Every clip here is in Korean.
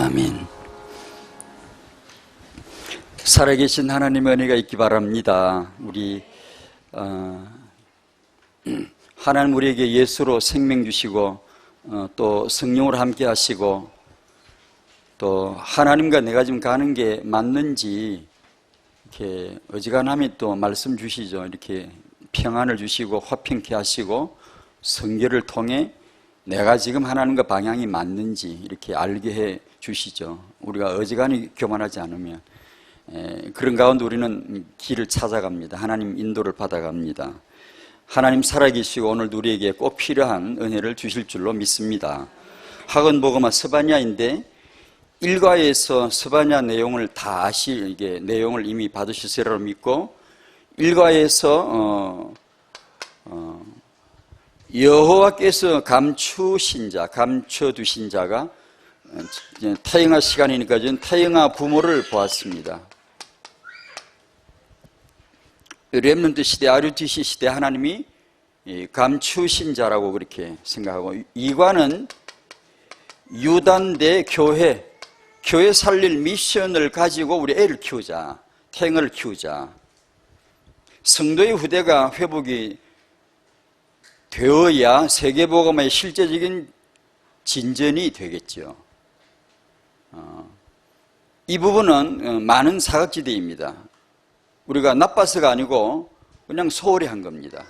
아멘. 살아계신 하나님의 은혜가 있기 바랍니다. 우리 하나님 우리에게 예수로 생명 주시고 또 성령으로 함께 하시고 또 하나님과 내가 지금 가는 게 맞는지 이렇게 어지간하면 또 말씀 주시죠. 이렇게 평안을 주시고 화평케 하시고 성결을 통해 내가 지금 하나님과 방향이 맞는지 이렇게 알게 해 주시죠. 우리가 어지간히 교만하지 않으면 그런 가운데 우리는 길을 찾아갑니다. 하나님 인도를 받아갑니다. 하나님 살아계시고 오늘도 우리에게 꼭 필요한 은혜를 주실 줄로 믿습니다. 학원복음화 스바냐인데 1과에서 스바냐 내용을 다 이게 내용을 이미 받으셨으리라고 믿고 1과에서 여호와께서 감추신 자, 감춰두신 자가 태영아 시간이니까 저는 태영아 부모를 보았습니다. 렘넌트 시대, RUTC 시대 하나님이 감추신 자라고 그렇게 생각하고 2과는 유단대 교회 살릴 미션을 가지고 우리 애를 키우자, 태영을 키우자. 성도의 후대가 회복이 되어야 세계복음의 실제적인 진전이 되겠죠. 이 부분은 많은 사각지대입니다. 우리가 나빠서가 아니고 그냥 소홀히 한 겁니다.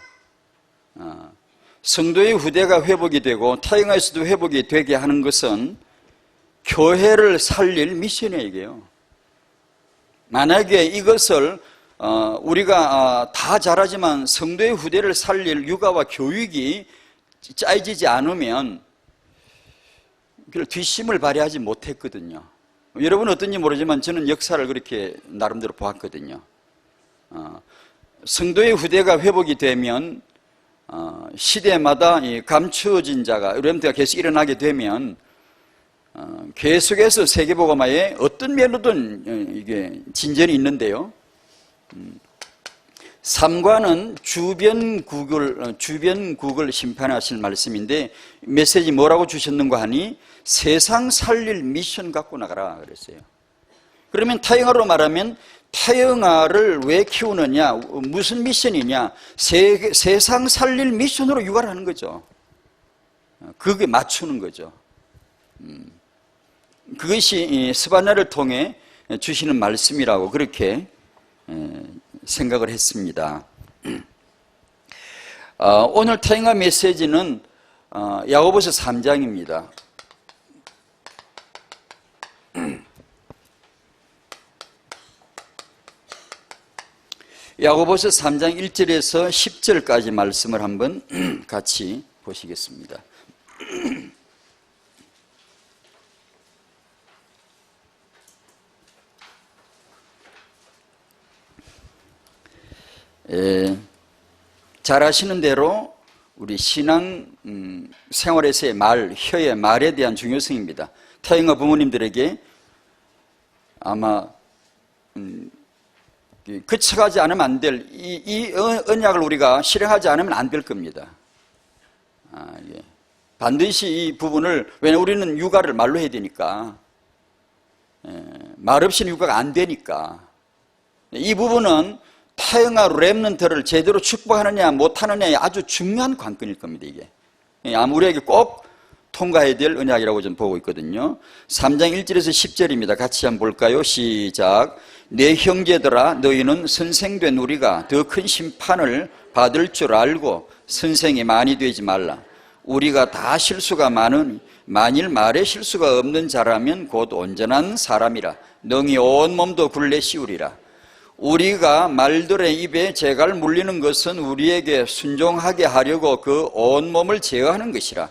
성도의 후대가 회복이 되고 태영아에서도 회복이 되게 하는 것은 교회를 살릴 미션이에요. 만약에 이것을 우리가 다 잘하지만 성도의 후대를 살릴 육아와 교육이 짜여지지 않으면 뒷심을 발휘하지 못했거든요. 여러분은 어떤지 모르지만 저는 역사를 그렇게 나름대로 보았거든요. 성도의 후대가 회복이 되면 시대마다 감추어진 자가 렘넌트가 계속 일어나게 되면 계속해서 세계복음화에 어떤 면으로든 이게 진전이 있는데요. 3과는 주변국을 심판하실 말씀인데 메시지 뭐라고 주셨는가 하니 세상 살릴 미션 갖고 나가라 그랬어요. 그러면 태영아로 말하면 태영아를 왜 키우느냐, 무슨 미션이냐, 세상 살릴 미션으로 육아를 하는 거죠. 그게 맞추는 거죠. 그것이 스바냐를 통해 주시는 말씀이라고 그렇게 생각을 했습니다. 오늘 태영아 메시지는 야고보서 3장입니다. 야고보서 3장 1절에서 10절까지 말씀을 한번 같이 보시겠습니다. 잘 아시는 대로 우리 신앙 생활에서의 혀의 말에 대한 중요성입니다. 태영아 부모님들에게 아마 그쳐가지 않으면 안 될 이 언약을 우리가 실행하지 않으면 안 될 겁니다. 반드시 이 부분을, 왜냐하면 우리는 육아를 말로 해야 되니까, 말 없이는 육아가 안 되니까 이 부분은 태영아 렘넌트를 제대로 축복하느냐 못하느냐의 아주 중요한 관건일 겁니다. 이게 우리에게 꼭 통과해야 될 언약이라고 저는 보고 있거든요. 3장 1절에서 10절입니다. 같이 한번 볼까요? 시작. 내 형제들아, 너희는 선생된 우리가 더 큰 심판을 받을 줄 알고 선생이 많이 되지 말라. 우리가 다 실수가 많으니 만일 말에 실수가 없는 자라면 곧 온전한 사람이라. 능히 온 몸도 굴레 씌우리라. 우리가 말들의 입에 재갈 물리는 것은 우리에게 순종하게 하려고 그 온몸을 제어하는 것이라.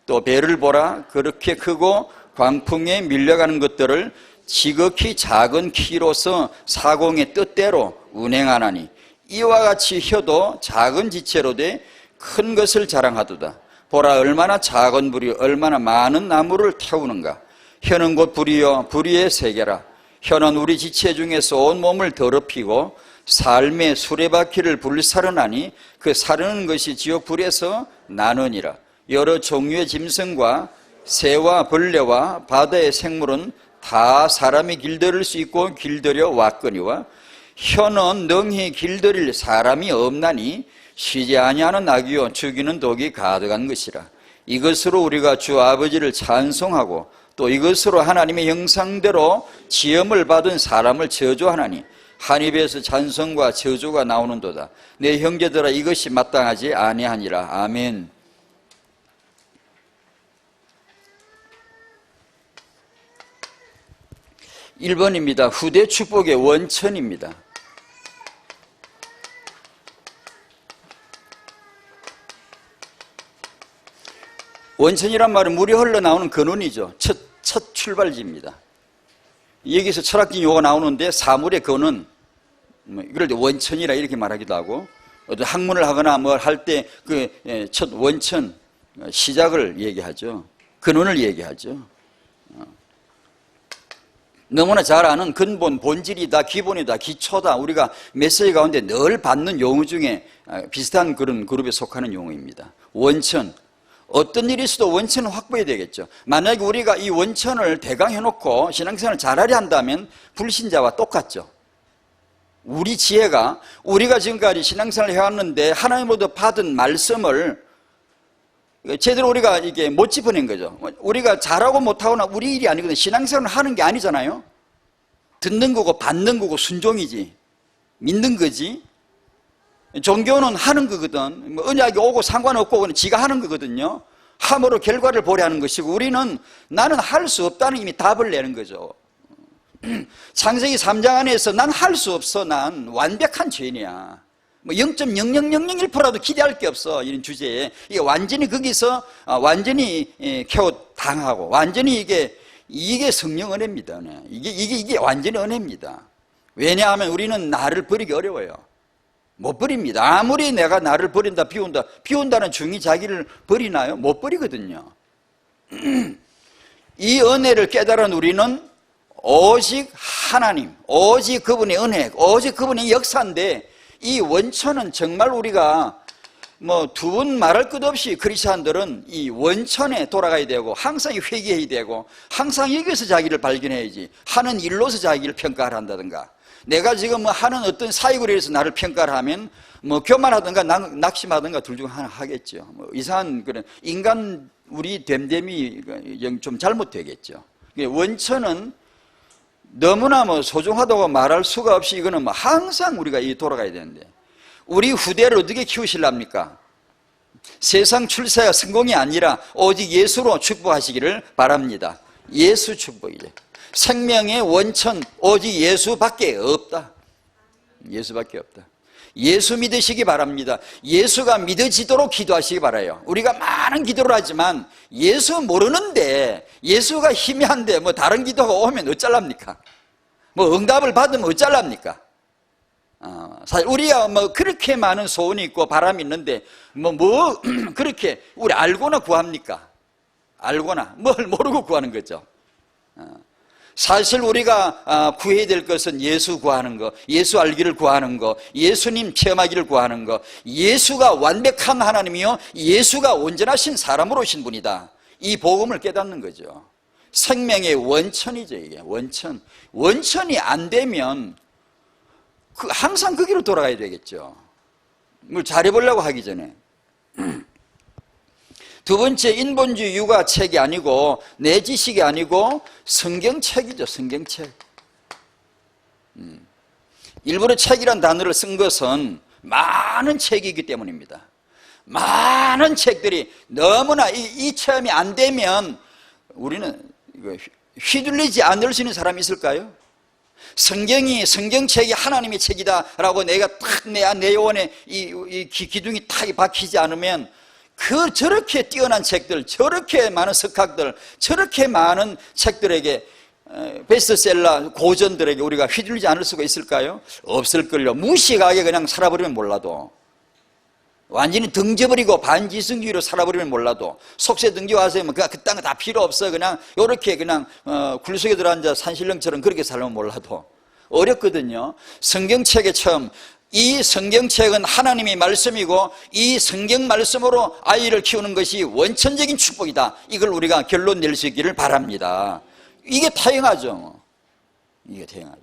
또 배를 보라. 그렇게 크고 광풍에 밀려가는 것들을 지극히 작은 키로서 사공의 뜻대로 운행하나니 이와 같이 혀도 작은 지체로 돼 큰 것을 자랑하도다. 보라, 얼마나 작은 불이 얼마나 많은 나무를 태우는가. 혀는 곧 불이요 불의의 세계라. 혀는 우리 지체 중에서 온몸을 더럽히고 삶의 수레바퀴를 불사르나니 그 사르는 것이 지옥 불에서 나느니라. 여러 종류의 짐승과 새와 벌레와 바다의 생물은 다 사람이 길들일 수 있고 길들여 왔거니와 혀는 능히 길들일 사람이 없나니 쉬지 아니하는 악이요 죽이는 독이 가득한 것이라. 이것으로 우리가 주 아버지를 찬송하고 또 이것으로 하나님의 형상대로 지음을 받은 사람을 저주하나니 한 입에서 찬송과 저주가 나오는도다. 내 형제들아 이것이 마땅하지 아니하니라. 아멘. (1번입니다) 후대 축복의 원천입니다. 원천이란 말은 물이 흘러나오는 근원이죠. 첫 출발지입니다. 여기서 철학적인 용어가 나오는데 사물의 근원, 이럴 때 원천이라 이렇게 말하기도 하고, 어떤 학문을 하거나 뭘 할 때 그 첫 원천, 시작을 얘기하죠. 근원을 얘기하죠. 너무나 잘 아는 근본, 본질이다, 기본이다, 기초다. 우리가 메시지 가운데 늘 받는 용어 중에 비슷한 그런 그룹에 속하는 용어입니다. 원천. 어떤 일이 있어도 원천을 확보해야 되겠죠. 만약에 우리가 이 원천을 대강해놓고 신앙생활을 잘하려 한다면 불신자와 똑같죠. 우리 지혜가 우리가 지금까지 신앙생활을 해왔는데 하나님으로부터 받은 말씀을 제대로 우리가 이게 못 짚어낸 거죠. 우리가 잘하고 못하거나 우리 일이 아니거든요. 신앙생활을 하는 게 아니잖아요. 듣는 거고 받는 거고 순종이지. 믿는 거지. 종교는 하는 거거든. 언약이 오고 상관없고 그냥 지가 하는 거거든요. 함으로 결과를 보려 하는 것이고 우리는 나는 할 수 없다는 이미 답을 내는 거죠. 창세기 3장 안에서 난 할 수 없어. 난 완벽한 죄인이야. 뭐 0.0001%라도 기대할 게 없어. 이런 주제에 이게 완전히 거기서 완전히 켜우 당하고 완전히 이게 성령 은혜입니다. 이게 완전히 은혜입니다. 왜냐하면 우리는 나를 버리기 어려워요. 못 버립니다. 아무리 내가 나를 버린다, 비운다는 중이 자기를 버리나요? 못 버리거든요. 이 은혜를 깨달은 우리는 오직 하나님, 오직 그분의 은혜, 오직 그분의 역사인데 이 원천은 정말 우리가 두 번 말할 것 없이 크리스찬들은 이 원천에 돌아가야 되고 항상 회개해야 되고 항상 여기서 자기를 발견해야지 하는 일로서 자기를 평가를 한다든가 내가 지금 하는 어떤 사역으로 해서 나를 평가를 하면 교만하든가 낙심하든가 둘 중 하나 하겠죠. 이상한 그런 인간 우리 됨됨이 좀 잘못되겠죠. 원천은 너무나 소중하다고 말할 수가 없이 이거는 항상 우리가 돌아가야 되는데 우리 후대를 어떻게 키우실랍니까? 세상 출세가 성공이 아니라 오직 예수로 축복하시기를 바랍니다. 예수 축복이죠. 생명의 원천 오직 예수밖에 없다. 예수밖에 없다. 예수 믿으시기 바랍니다. 예수가 믿어지도록 기도하시기 바라요. 우리가 많은 기도를 하지만 예수 모르는데 예수가 희미한데 다른 기도가 오면 어쩔랍니까? 응답을 받으면 어쩔랍니까? 사실 우리가 그렇게 많은 소원이 있고 바람이 있는데 그렇게 우리 알고나 구합니까? 알고나 뭘 모르고 구하는 거죠. 사실 우리가 구해야 될 것은 예수 구하는 거, 예수 알기를 구하는 거, 예수님 체험하기를 구하는 거, 예수가 완벽한 하나님이요 예수가 온전하신 사람으로 오신 분이다. 이 복음을 깨닫는 거죠. 생명의 원천이죠. 이게 원천이 안 되면 항상 거기로 돌아가야 되겠죠. 뭘 잘해보려고 하기 전에. 두 번째, 인본주의 육아책이 아니고 내 지식이 아니고 성경책이죠. 성경책. 일부러 책이란 단어를 쓴 것은 많은 책이기 때문입니다. 많은 책들이 너무나 이 체험이 안 되면 우리는 휘둘리지 않을 수 있는 사람이 있을까요? 성경책이 하나님의 책이다라고 내가 탁 내 영혼에 이 기둥이 탁 박히지 않으면 저렇게 뛰어난 책들, 저렇게 많은 석학들, 저렇게 많은 책들에게 베스트셀러 고전들에게 우리가 휘둘리지 않을 수가 있을까요? 없을걸요. 무식하게 그냥 살아버리면 몰라도 완전히 등져버리고 반지승주의로 살아버리면 몰라도 속세 등지와서 그딴 거 다 필요 없어 그냥 요렇게 그냥 굴 속에 들어앉아 산신령처럼 그렇게 살면 몰라도 어렵거든요. 성경책의 처음 이 성경책은 하나님의 말씀이고 이 성경 말씀으로 아이를 키우는 것이 원천적인 축복이다. 이걸 우리가 결론 낼 수 있기를 바랍니다. 이게 타협하죠. 이게 타협하죠.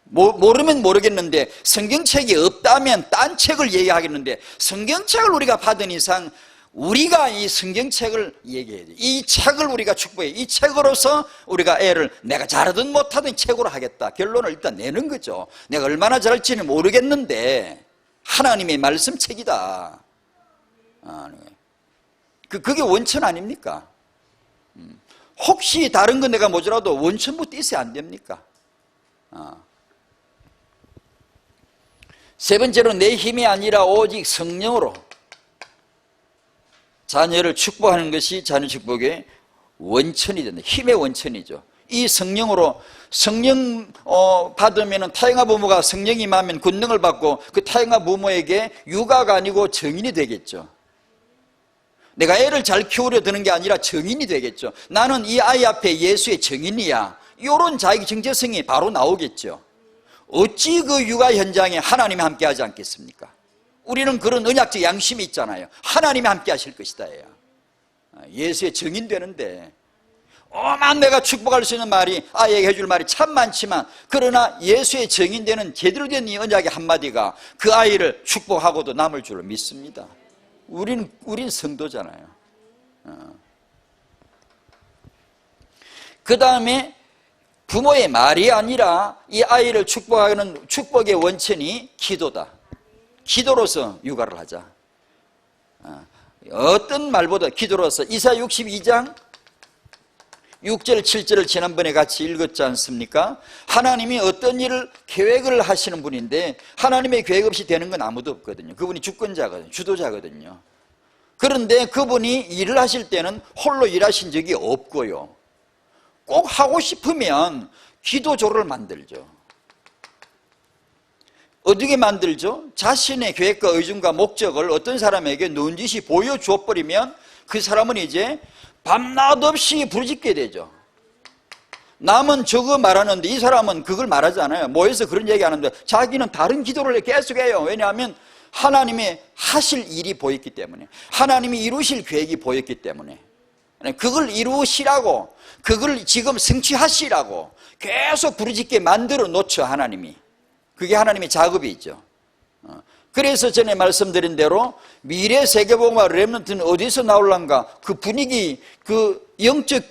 모르면 모르겠는데 성경책이 없다면 딴 책을 얘기하겠는데 성경책을 우리가 받은 이상 우리가 이 성경책을 얘기해야 돼요. 이 책을 우리가 축복해. 이 책으로서 우리가 애를 내가 잘하든 못하든 책으로 하겠다. 결론을 일단 내는 거죠. 내가 얼마나 잘할지는 모르겠는데 하나님의 말씀 책이다. 그게 원천 아닙니까? 혹시 다른 건 내가 모자라도 원천부터 있어야 안 됩니까? 세 번째로 내 힘이 아니라 오직 성령으로 자녀를 축복하는 것이 자녀 축복의 원천이 된다. 힘의 원천이죠. 이 성령으로 성령 받으면 타영아 부모가 성령이 임하면 권능을 받고 그 타영아 부모에게 육아가 아니고 정인이 되겠죠. 내가 애를 잘 키우려 드는 게 아니라 정인이 되겠죠. 나는 이 아이 앞에 예수의 정인이야. 이런 자기 정체성이 바로 나오겠죠. 어찌 그 육아 현장에 하나님이 함께 하지 않겠습니까? 우리는 그런 언약적 양심이 있잖아요. 하나님이 함께 하실 것이다. 예수의 정인 되는데 오만 내가 축복할 수 있는 말이 아이에게 해줄 말이 참 많지만 그러나 예수의 정인 되는 제대로 된 이 언약의 한마디가 그 아이를 축복하고도 남을 줄을 믿습니다. 우린 성도잖아요. 그 다음에 부모의 말이 아니라 이 아이를 축복하는 축복의 원천이 기도다. 기도로서 육아를 하자. 어떤 말보다 기도로서 이사야 62장 6절 7절을 지난번에 같이 읽었지 않습니까? 하나님이 어떤 일을 계획을 하시는 분인데 하나님의 계획 없이 되는 건 아무도 없거든요. 그분이 주권자거든요. 주도자거든요. 그런데 그분이 일을 하실 때는 홀로 일하신 적이 없고요. 꼭 하고 싶으면 기도조를 만들죠. 어떻게 만들죠? 자신의 계획과 의중과 목적을 어떤 사람에게 넌지시 보여주어 버리면 그 사람은 이제 밤낮 없이 부르짖게 되죠. 남은 저거 말하는데 이 사람은 그걸 말하지 않아요. 모여서 그런 얘기 하는데 자기는 다른 기도를 계속해요. 왜냐하면 하나님의 하실 일이 보였기 때문에, 하나님이 이루실 계획이 보였기 때문에, 그걸 이루시라고, 그걸 지금 성취하시라고 계속 부르짖게 만들어 놓죠. 하나님이. 그게 하나님의 작업이죠. 그래서 전에 말씀드린 대로 미래 세계복음화 렘넌트는 어디서 나올란가? 그 분위기, 그 영적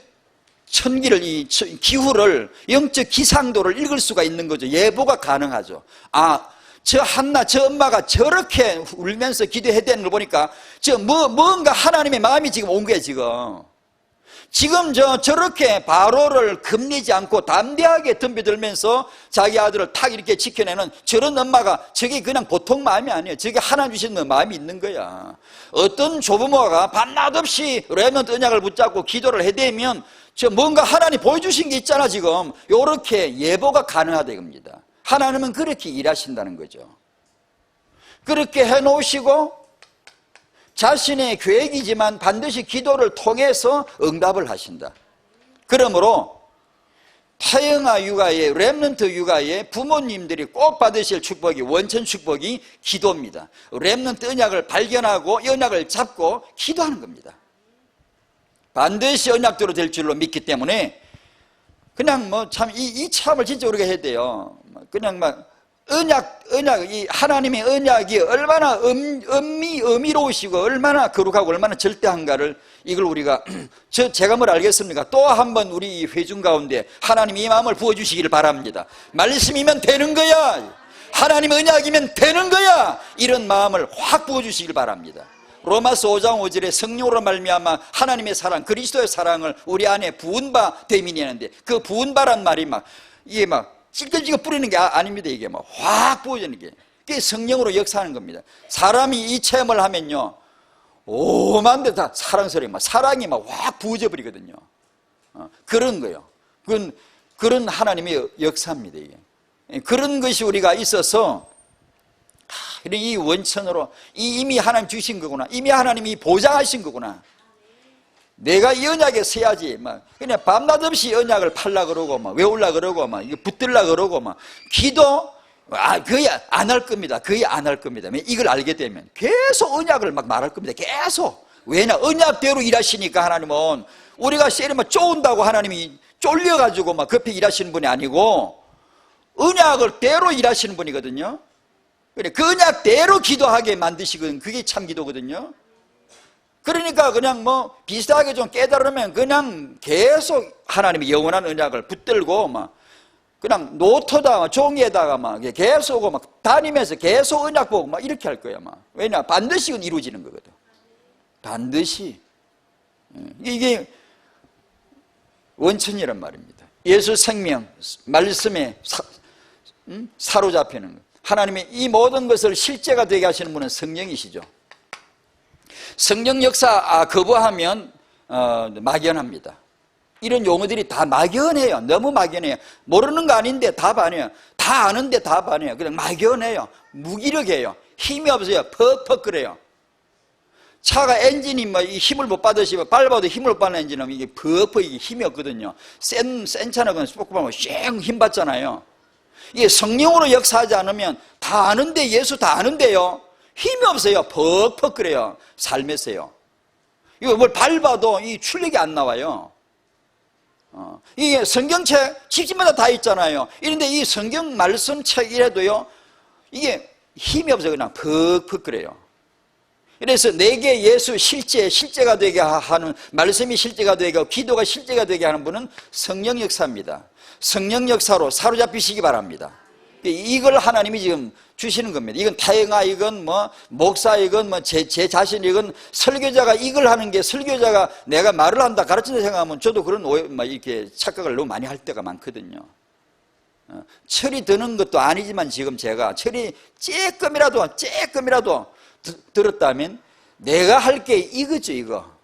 천기를, 이 기후를, 영적 기상도를 읽을 수가 있는 거죠. 예보가 가능하죠. 저 한나, 저 엄마가 저렇게 울면서 기도해야 되는 걸 보니까 뭔가 하나님의 마음이 지금 온 거야, 지금 저렇게 바로를 겁내지 않고 담대하게 덤벼들면서 자기 아들을 탁 이렇게 지켜내는 저런 엄마가 저게 그냥 보통 마음이 아니에요. 저게 하나님 주시는 마음이 있는 거야. 어떤 조부모가 밤낮 없이 렘넌트 언약을 붙잡고 기도를 해대면 뭔가 하나님 보여주신 게 있잖아, 지금. 요렇게 예보가 가능하다 이겁니다. 하나님은 그렇게 일하신다는 거죠. 그렇게 해놓으시고 자신의 계획이지만 반드시 기도를 통해서 응답을 하신다. 그러므로 타영아 육아의, 렘넌트 육아의 부모님들이 꼭 받으실 축복이, 원천 축복이 기도입니다. 렘넌트 언약을 발견하고 언약을 잡고 기도하는 겁니다. 반드시 언약대로 될 줄로 믿기 때문에 그냥 이 참을 진짜 우리가 해야 돼요. 그냥 이 하나님의 언약이 얼마나 의미로우시고 얼마나 거룩하고 얼마나 절대한가를 이걸 우리가 제가 뭘 알겠습니까? 또 한 번 우리 이 회중 가운데 하나님 이 마음을 부어주시기를 바랍니다. 말씀이면 되는 거야. 하나님 언약이면 되는 거야. 이런 마음을 확 부어주시길 바랍니다. 로마서 5장 5절에 성령으로 말미암아 하나님의 사랑, 그리스도의 사랑을 우리 안에 부은 바 되미니 하는데 그 부은 바란 말이 이게 찔끔찔끔 뿌리는 게 아닙니다. 이게 확 부어지는 게. 그게 성령으로 역사하는 겁니다. 사람이 이 체험을 하면요, 오만 데 다 사랑스러워. 사랑이 확 부어져 버리거든요. 그런 거요. 그런 하나님의 역사입니다. 이게. 그런 것이 우리가 있어서, 이 원천으로, 이미 하나님 주신 거구나. 이미 하나님이 보장하신 거구나. 내가 이 언약에 서야지. 그냥 밤낮 없이 언약을 팔라 그러고, 외울라 그러고, 이거 붙들라 그러고, 기도, 거의 안 할 겁니다. 거의 안 할 겁니다. 이걸 알게 되면 계속 언약을 말할 겁니다. 계속. 왜냐? 언약대로 일하시니까 하나님은 우리가 세리면 쪼은다고 하나님이 쫄려가지고 막 급히 일하시는 분이 아니고 언약을 대로 일하시는 분이거든요. 그 언약대로 기도하게 만드시거든요. 그게 참 기도거든요. 그러니까 그냥 뭐 비슷하게 좀 깨달으면 그냥 계속 하나님의 영원한 언약을 붙들고 막 그냥 노트다 종이에다가 막 계속 막 다니면서 계속 언약 보고 막 이렇게 할 거야 막. 왜냐? 반드시 이루어지는 거거든. 반드시. 이게 원천이란 말입니다. 예수 생명 말씀에 사로잡히는 것. 하나님의 이 모든 것을 실제가 되게 하시는 분은 성령이시죠. 성령 역사 거부하면 막연합니다. 이런 용어들이 다 막연해요. 너무 막연해요. 모르는 거 아닌데 답 아니에요. 다 아는데 답 아니에요. 그냥 막연해요. 무기력해요. 힘이 없어요. 퍽퍽거려요. 차가 엔진이 뭐 힘을 못 받으시면 밟아도 힘을 못 받는 엔진은 이게 퍽퍽 이게 힘이 없거든요. 센 차는 그냥 스포크하면 쌩 힘 받잖아요. 이게 성령으로 역사하지 않으면 다 아는데 예수 다 아는데요. 힘이 없어요. 퍽퍽 그래요. 삶에서요. 이거 뭘 밟아도 이 출력이 안 나와요. 이게 성경책 집집마다 다 있잖아요. 이런데 이 성경 말씀 책이라도요. 이게 힘이 없어요. 그냥 퍽퍽 그래요. 그래서 내게 예수 실제가 되게 하는 말씀이 실제가 되게 하고 기도가 실제가 되게 하는 분은 성령 역사입니다. 성령 역사로 사로잡히시기 바랍니다. 이걸 하나님이 지금 주시는 겁니다. 이건 타영아, 이건 뭐 목사, 이건 뭐 제 자신, 이건 설교자가 이걸 하는 게 설교자가 내가 말을 한다 가르친다 생각하면 저도 그런 막 이렇게 착각을 너무 많이 할 때가 많거든요. 철이 드는 것도 아니지만 지금 제가 철이 쬐끔이라도 들었다면 내가 할 게 이거죠, 이거.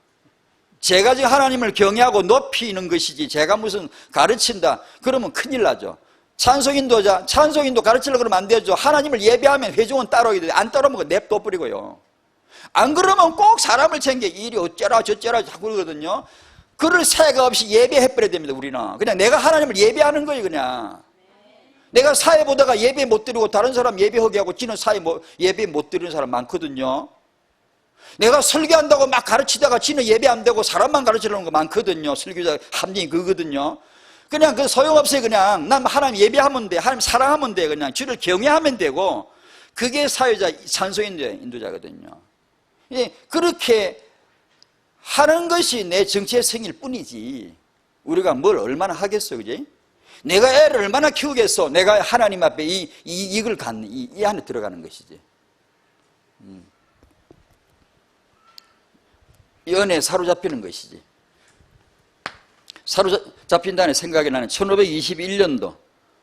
제가 지금 하나님을 경외하고 높이는 것이지 제가 무슨 가르친다 그러면 큰일 나죠. 찬송인도 가르치려고 그러면 안 되죠. 하나님을 예배하면 회중은 따라오게 돼요. 안 따라오면 냅둬버리고요. 안 그러면 꼭 사람을 챙겨 이리 어쩌라 저쩌라 자꾸 그러거든요. 그럴 새가 없이 예배해버려야 됩니다. 우리는 그냥 내가 하나님을 예배하는 거예요. 그냥 내가 사회 보다가 예배 못 드리고 다른 사람 예배하게 하고 지는 예배 못 드리는 사람 많거든요. 내가 설교한다고 막 가르치다가 지는 예배 안 되고 사람만 가르치려는 거 많거든요. 설교자 함정이 그거거든요. 그냥 그 소용없어요. 그냥 난 하나님 예배하면 돼, 하나님 사랑하면 돼, 그냥 주를 경외하면 되고 그게 사회자 찬송 인도자거든요. 그렇게 하는 것이 내 정치의 성일 뿐이지 우리가 뭘 얼마나 하겠어, 그지? 내가 애를 얼마나 키우겠어? 내가 하나님 앞에 이걸 갖는 이 안에 들어가는 것이지. 이 은혜에 사로잡히는 것이지. 사로잡힌다는 생각이 나는 1521년도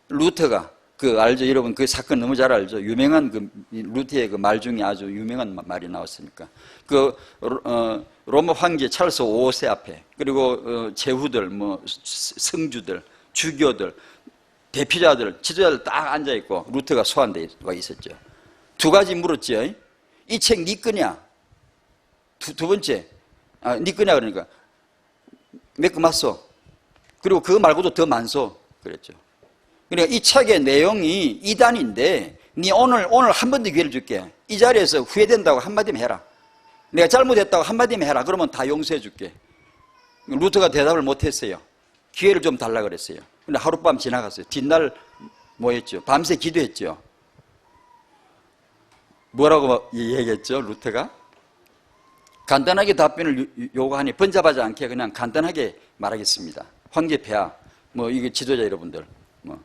루터가 알죠? 여러분 그 사건 너무 잘 알죠? 유명한 루터의 그 말 중에 아주 유명한 말이 나왔으니까. 로마 황제 찰스 5세 앞에 그리고 제후들, 뭐 성주들, 주교들, 대피자들, 지도자들 딱 앉아있고 루터가 소환되어 있었죠. 두 가지 물었죠. 이 책 네 거냐? 두 번째, 네 거냐 그러니까 몇 거 맞소? 그리고 그거 말고도 더 많소? 그랬죠. 그러니까 이 책의 내용이 이단인데 네 오늘 한 번 더 기회를 줄게. 이 자리에서 후회된다고 한마디만 해라. 내가 잘못했다고 한마디만 해라. 그러면 다 용서해 줄게. 루터가 대답을 못했어요. 기회를 좀 달라 그랬어요. 근데 하룻밤 지나갔어요. 뒷날 뭐 했죠? 밤새 기도했죠. 뭐라고 얘기했죠? 루터가? 간단하게 답변을 요구하니 번잡하지 않게 그냥 간단하게 말하겠습니다. 황제 폐하, 뭐 이게 지도자 여러분들, 뭐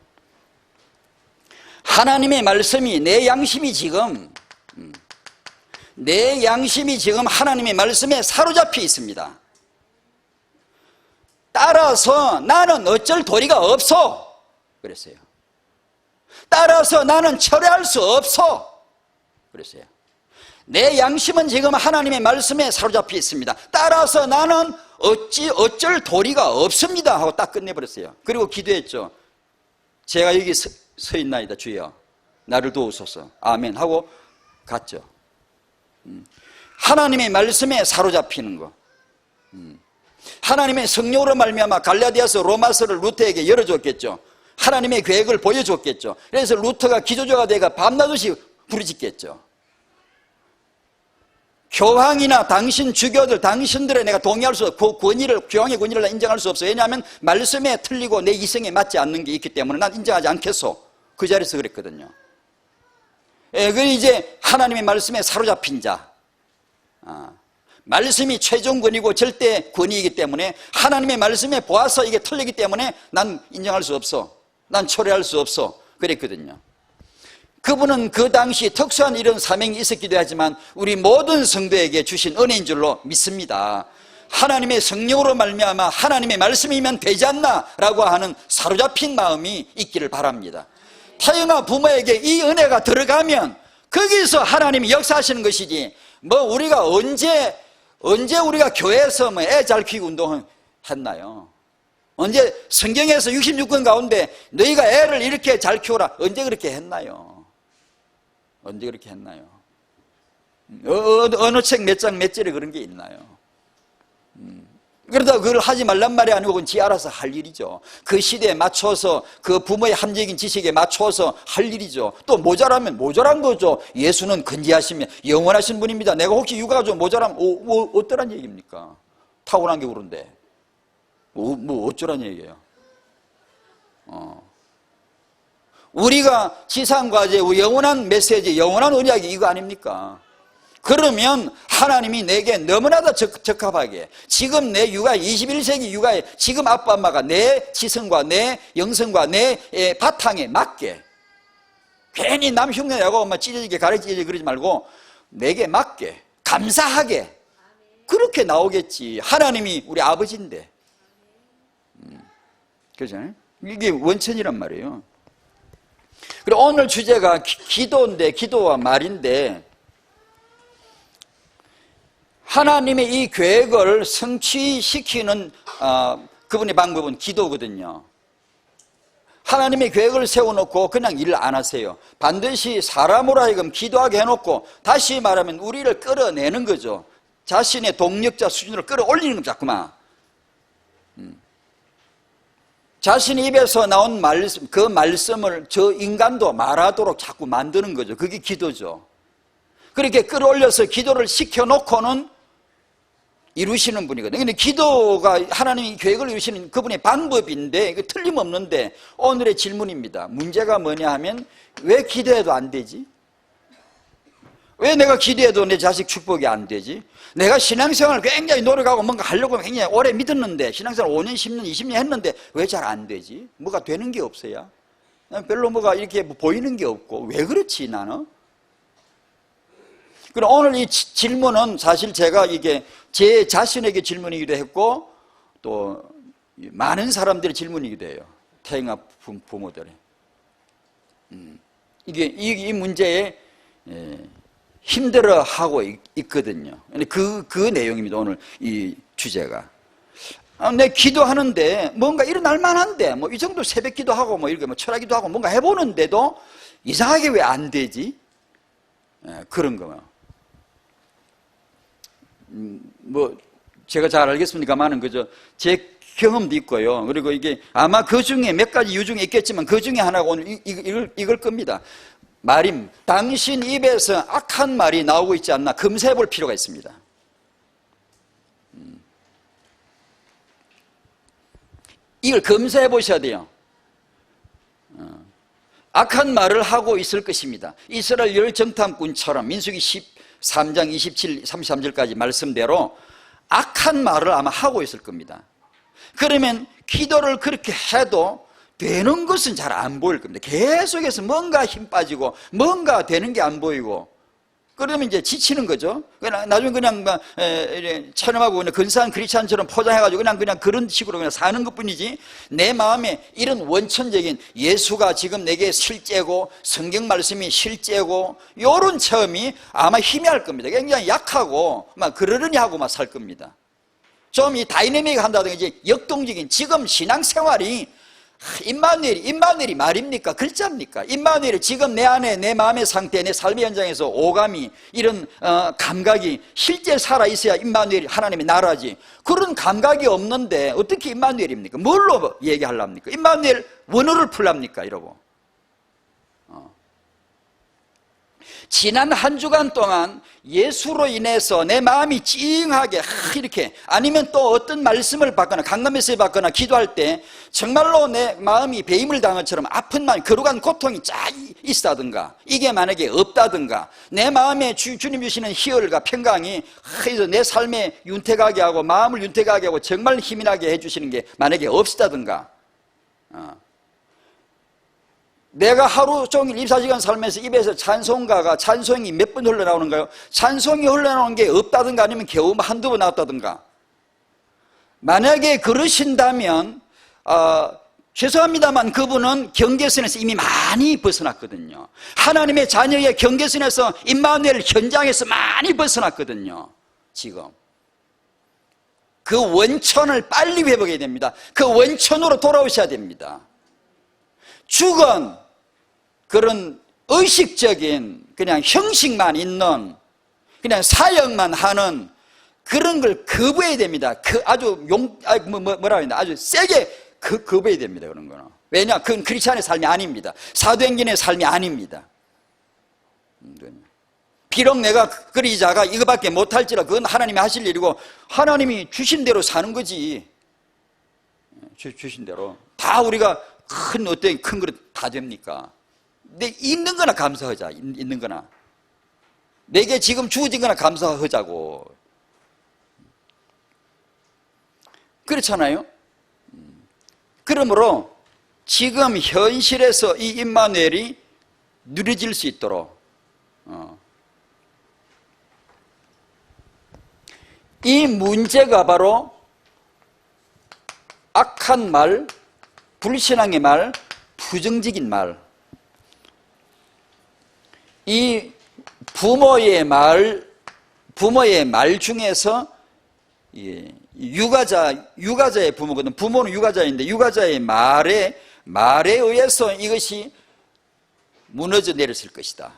하나님의 말씀이 내 양심이 지금 하나님의 말씀에 사로잡혀 있습니다. 따라서 나는 어쩔 도리가 없어. 그랬어요. 따라서 나는 철회할 수 없어. 그랬어요. 내 양심은 지금 하나님의 말씀에 사로잡혀 있습니다. 따라서 나는 어쩔 도리가 없습니다 하고 딱 끝내버렸어요. 그리고 기도했죠. 제가 여기 서 있나이다 주여 나를 도우소서 아멘 하고 갔죠. 하나님의 말씀에 사로잡히는 거. 하나님의 성령으로 말미암아 갈라디아서 로마서를 루터에게 열어줬겠죠. 하나님의 계획을 보여줬겠죠. 그래서 루터가 기도자가 되가 밤낮없이 부르짖겠죠. 교황이나 당신 주교들, 당신들의 내가 동의할 수 없고 교황의 권위를 나 인정할 수 없어. 왜냐하면 말씀에 틀리고 내 이성에 맞지 않는 게 있기 때문에 난 인정하지 않겠소. 그 자리에서 그랬거든요. 그 이제 하나님의 말씀에 사로잡힌 자, 말씀이 최종 권위고 절대 권위이기 때문에 하나님의 말씀에 보아서 이게 틀리기 때문에 난 인정할 수 없어. 난 초래할 수 없어. 그랬거든요. 그분은 그 당시 특수한 이런 사명이 있었기도 하지만 우리 모든 성도에게 주신 은혜인 줄로 믿습니다. 하나님의 성령으로 말미암아 하나님의 말씀이면 되지 않나 라고 하는 사로잡힌 마음이 있기를 바랍니다. 태영아 부모에게 이 은혜가 들어가면 거기서 하나님이 역사하시는 것이지, 뭐 우리가 언제 우리가 교회에서 뭐 애 잘 키우고 운동을 했나요? 언제 성경에서 66권 가운데 너희가 애를 이렇게 잘 키워라 언제 그렇게 했나요? 언제 그렇게 했나요? 어느 책 몇 장 몇 절에 그런 게 있나요? 그러다 그걸 하지 말란 말이 아니고 그건 지 알아서 할 일이죠. 그 시대에 맞춰서 그 부모의 합리적인 지식에 맞춰서 할 일이죠. 또 모자라면 모자란 거죠. 예수는 건지하시면 영원하신 분입니다. 내가 혹시 육아가 좀 모자라면 어떠란 얘기입니까? 타고난 게 그런데 뭐 어쩌란 얘기예요? 우리가 지상과제 영원한 메시지, 영원한 언약이 이거 아닙니까? 그러면 하나님이 내게 너무나도 적합하게 지금 내 육아에 21세기 육아에 지금 아빠 엄마가 내 지성과 내 영성과 내 바탕에 맞게, 괜히 남 흉내내고 엄마 찢어지게 가르치지 그러지 말고 내게 맞게 감사하게 그렇게 나오겠지. 하나님이 우리 아버지인데. 그죠? 이게 원천이란 말이에요. 그리고 오늘 주제가 기도인데, 기도와 말인데, 하나님의 이 계획을 성취시키는 그분의 방법은 기도거든요. 하나님의 계획을 세워놓고 그냥 일 안 하세요. 반드시 사람으로 하여금 기도하게 해놓고, 다시 말하면 우리를 끌어내는 거죠. 자신의 동력자 수준으로 끌어올리는 거죠, 자꾸만. 자신 입에서 나온 말씀, 그 말씀을 저 인간도 말하도록 자꾸 만드는 거죠. 그게 기도죠. 그렇게 끌어올려서 기도를 시켜놓고는 이루시는 분이거든요. 근데 기도가 하나님이 계획을 이루시는 그분의 방법인데, 이거 틀림없는데, 오늘의 질문입니다. 문제가 뭐냐 하면, 왜 기도해도 안 되지? 왜 내가 기도해도 내 자식 축복이 안 되지? 내가 신앙생활을 굉장히 노력하고 뭔가 하려고 굉장히 오래 믿었는데, 신앙생활 5년, 10년, 20년 했는데 왜 잘 안 되지? 뭐가 되는 게 없어야? 별로 뭐가 이렇게 보이는 게 없고, 왜 그렇지 나는? 그럼 오늘 이 질문은 사실 제가 이게 제 자신에게 질문이기도 했고, 또 많은 사람들의 질문이기도 해요. 태영아 부모들의. 이게 이 문제에 힘들어하고 있거든요. 그 내용입니다. 오늘 이 주제가. 내 기도하는데 뭔가 일어날 만한데 뭐 이 정도 새벽 기도하고 뭐 이렇게 뭐 철학 기도하고 뭔가 해보는데도 이상하게 왜 안 되지? 그런 거요. 뭐 제가 잘 알겠습니다만은 그저 제 경험도 있고요. 그리고 이게 아마 그 중에 몇 가지 이유 중에 있겠지만 그 중에 하나가 오늘 이걸 겁니다. 말임, 당신 입에서 악한 말이 나오고 있지 않나 검사해 볼 필요가 있습니다. 이걸 검사해 보셔야 돼요. 악한 말을 하고 있을 것입니다. 이스라엘 열 정탐꾼처럼 민수기 13장 27, 33절까지 말씀대로 악한 말을 아마 하고 있을 겁니다. 그러면 기도를 그렇게 해도 되는 것은 잘 안 보일 겁니다. 계속해서 뭔가 힘 빠지고 뭔가 되는 게 안 보이고, 그러면 이제 지치는 거죠. 나중에 그냥 찬양하고 그냥 근사한 크리스찬처럼 포장해가지고 그냥 그런 식으로 그냥 사는 것 뿐이지, 내 마음에 이런 원천적인 예수가 지금 내게 실제고 성경 말씀이 실제고 이런 체험이 아마 희미할 겁니다. 굉장히 약하고 막 그러려니 하고 막 살 겁니다. 좀 이 다이내믹 한다든지 역동적인 지금 신앙생활이 임마누엘이 말입니까? 글자입니까? 임마누엘이 지금 내 안에 내 마음의 상태, 내 삶의 현장에서 오감이 이런 감각이 실제 살아있어야 임마누엘이 하나님의 나라지. 그런 감각이 없는데 어떻게 임마누엘입니까? 뭘로 얘기하랍니까? 임마누엘 원어를 풀랍니까? 이러고 지난 한 주간 동안 예수로 인해서 내 마음이 찡하게 이렇게, 아니면 또 어떤 말씀을 받거나 강단 메시지 받거나 기도할 때 정말로 내 마음이 배임을 당한 것처럼 아픈 마음, 거룩한 고통이 쫙 있다든가, 이게 만약에 없다든가, 내 마음에 주님 주시는 희열과 평강이 내 삶에 윤택하게 하고 마음을 윤택하게 하고 정말 힘이 나게 해주시는 게 만약에 없다든가, 내가 하루 종일 24시간 살면서 입에서 찬송이 몇 번 흘러나오는가요? 찬송이 흘러나오는 게 없다든가, 아니면 겨우 한두 번 나왔다든가. 만약에 그러신다면 죄송합니다만 그분은 경계선에서 이미 많이 벗어났거든요. 하나님의 자녀의 경계선에서 임마누엘 현장에서 많이 벗어났거든요. 지금 그 원천을 빨리 회복해야 됩니다. 그 원천으로 돌아오셔야 됩니다. 죽은 그런 의식적인 그냥 형식만 있는, 그냥 사역만 하는 그런 걸 거부해야 됩니다. 아주 세게 거부해야 됩니다. 그런 거는. 왜냐? 그건 크리스찬의 삶이 아닙니다. 사도행전의 삶이 아닙니다. 비록 내가 그리자가 이거밖에 못할지라 그건 하나님이 하실 일이고, 하나님이 주신 대로 사는 거지. 주신 대로. 다 우리가 큰 그릇 다 됩니까? 근데 있는 거나 감사하자. 있는 거나. 내게 지금 주어진 거나 감사하자고. 그렇잖아요? 그러므로 지금 현실에서 이 임마누엘이 누려질 수 있도록 이 문제가 바로 악한 말, 불신앙의 말, 부정적인 말, 이 부모의 말 중에서 유가자의 부모거든. 부모는 유가자인데 유가자의 말에 의해서 이것이 무너져 내렸을 것이다.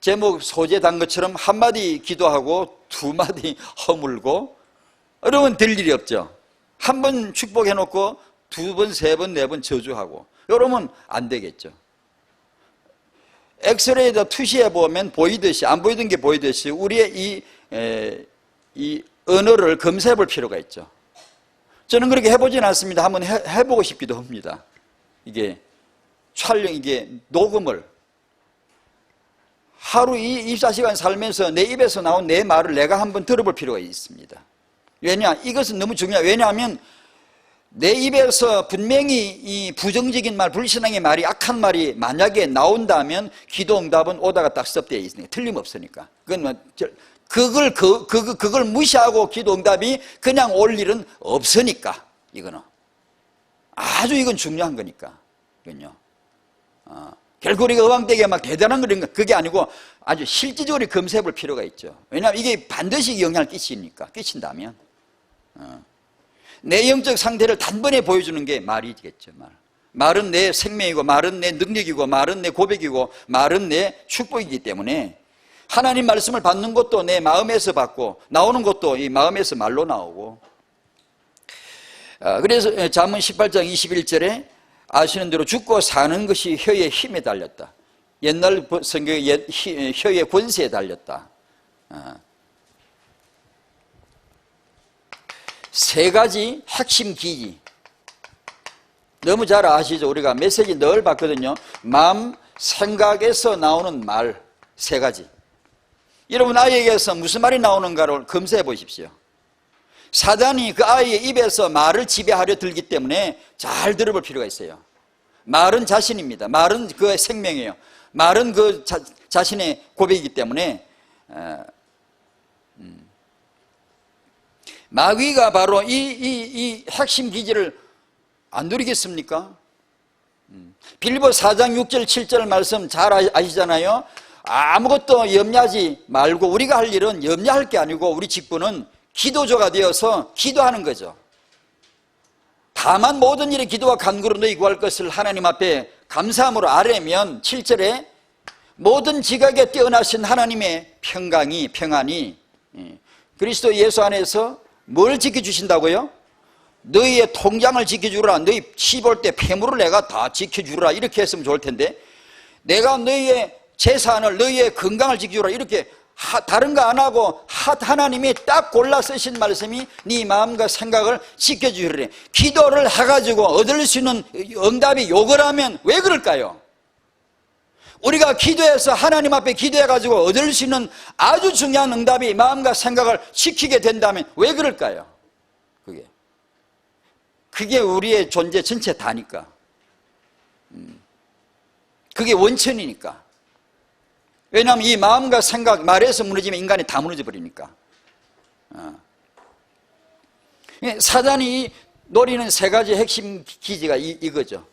제목 소재 단 것처럼 한마디 기도하고 두마디 허물고, 여러분 될 일이 없죠. 한 번 축복해놓고 두 번, 세 번, 네 번 저주하고, 여러분 안 되겠죠. 엑스레이에다 투시해보면 보이듯이, 안 보이던 게 보이듯이 우리의 이 언어를 검사해 볼 필요가 있죠. 저는 그렇게 해보진 않습니다. 한번 해보고 싶기도 합니다. 이게 녹음을 하루 24시간 살면서 내 입에서 나온 내 말을 내가 한번 들어볼 필요가 있습니다. 왜냐? 이것은 너무 중요해요. 왜냐하면 내 입에서 분명히 이 부정적인 말, 불신앙의 말이, 악한 말이 만약에 나온다면 기도 응답은 오다가 딱 스톱되어 있으니까, 틀림없으니까. 그걸 무시하고 기도 응답이 그냥 올 일은 없으니까, 이거는. 이건 중요한 거니까. 이건요. 결국 우리가 어방되게 막 대단한 그게 아니고 아주 실질적으로 검사해 볼 필요가 있죠. 왜냐하면 이게 반드시 영향을 끼친다면. 내 영적 상태를 단번에 보여주는 게 말이겠죠. 말은 내 생명이고, 말은 내 능력이고, 말은 내 고백이고, 말은 내 축복이기 때문에 하나님 말씀을 받는 것도 내 마음에서 받고, 나오는 것도 이 마음에서 말로 나오고. 그래서 잠언 18장 21절에 아시는 대로 죽고 사는 것이 혀의 힘에 달렸다. 옛날 성경에 혀의 권세에 달렸다. 세 가지 핵심 기기. 너무 잘 아시죠? 우리가 메시지 늘 봤거든요. 마음, 생각에서 나오는 말 세 가지. 여러분 아이에게서 무슨 말이 나오는가를 검사해 보십시오. 사단이 그 아이의 입에서 말을 지배하려 들기 때문에 잘 들어볼 필요가 있어요. 말은 자신입니다. 말은 그의 생명이에요. 말은 그 자신의 고백이기 때문에 마귀가 바로 이 핵심 기지를 안 누리겠습니까? 빌립보 4장 6절 7절 말씀 잘 아시잖아요. 아무것도 염려하지 말고, 우리가 할 일은 염려할 게 아니고 우리 직분은 기도조가 되어서 기도하는 거죠. 다만 모든 일에 기도와 간구로 너희 구할 것을 하나님 앞에 감사함으로 아뢰면 7절에 모든 지각에 뛰어나신 하나님의 평안이 그리스도 예수 안에서 뭘 지켜주신다고요? 너희의 통장을 지켜주라. 너희 시볼 때 폐물을 내가 다 지켜주라. 이렇게 했으면 좋을 텐데, 내가 너희의 재산을 너희의 건강을 지키주라 이렇게 다른 거 안 하고 하나님이 딱 골라 쓰신 말씀이 네 마음과 생각을 지켜주시래. 기도를 해가지고 얻을 수 있는 응답이 요거라면 왜 그럴까요? 우리가 기도해서 하나님 앞에 기도해가지고 얻을 수 있는 아주 중요한 응답이 마음과 생각을 지키게 된다면 왜 그럴까요? 그게 우리의 존재 전체 다니까. 그게 원천이니까. 왜냐하면 이 마음과 생각, 말에서 무너지면 인간이 다 무너져 버리니까. 사단이 노리는 세 가지 핵심 기지가 이거죠.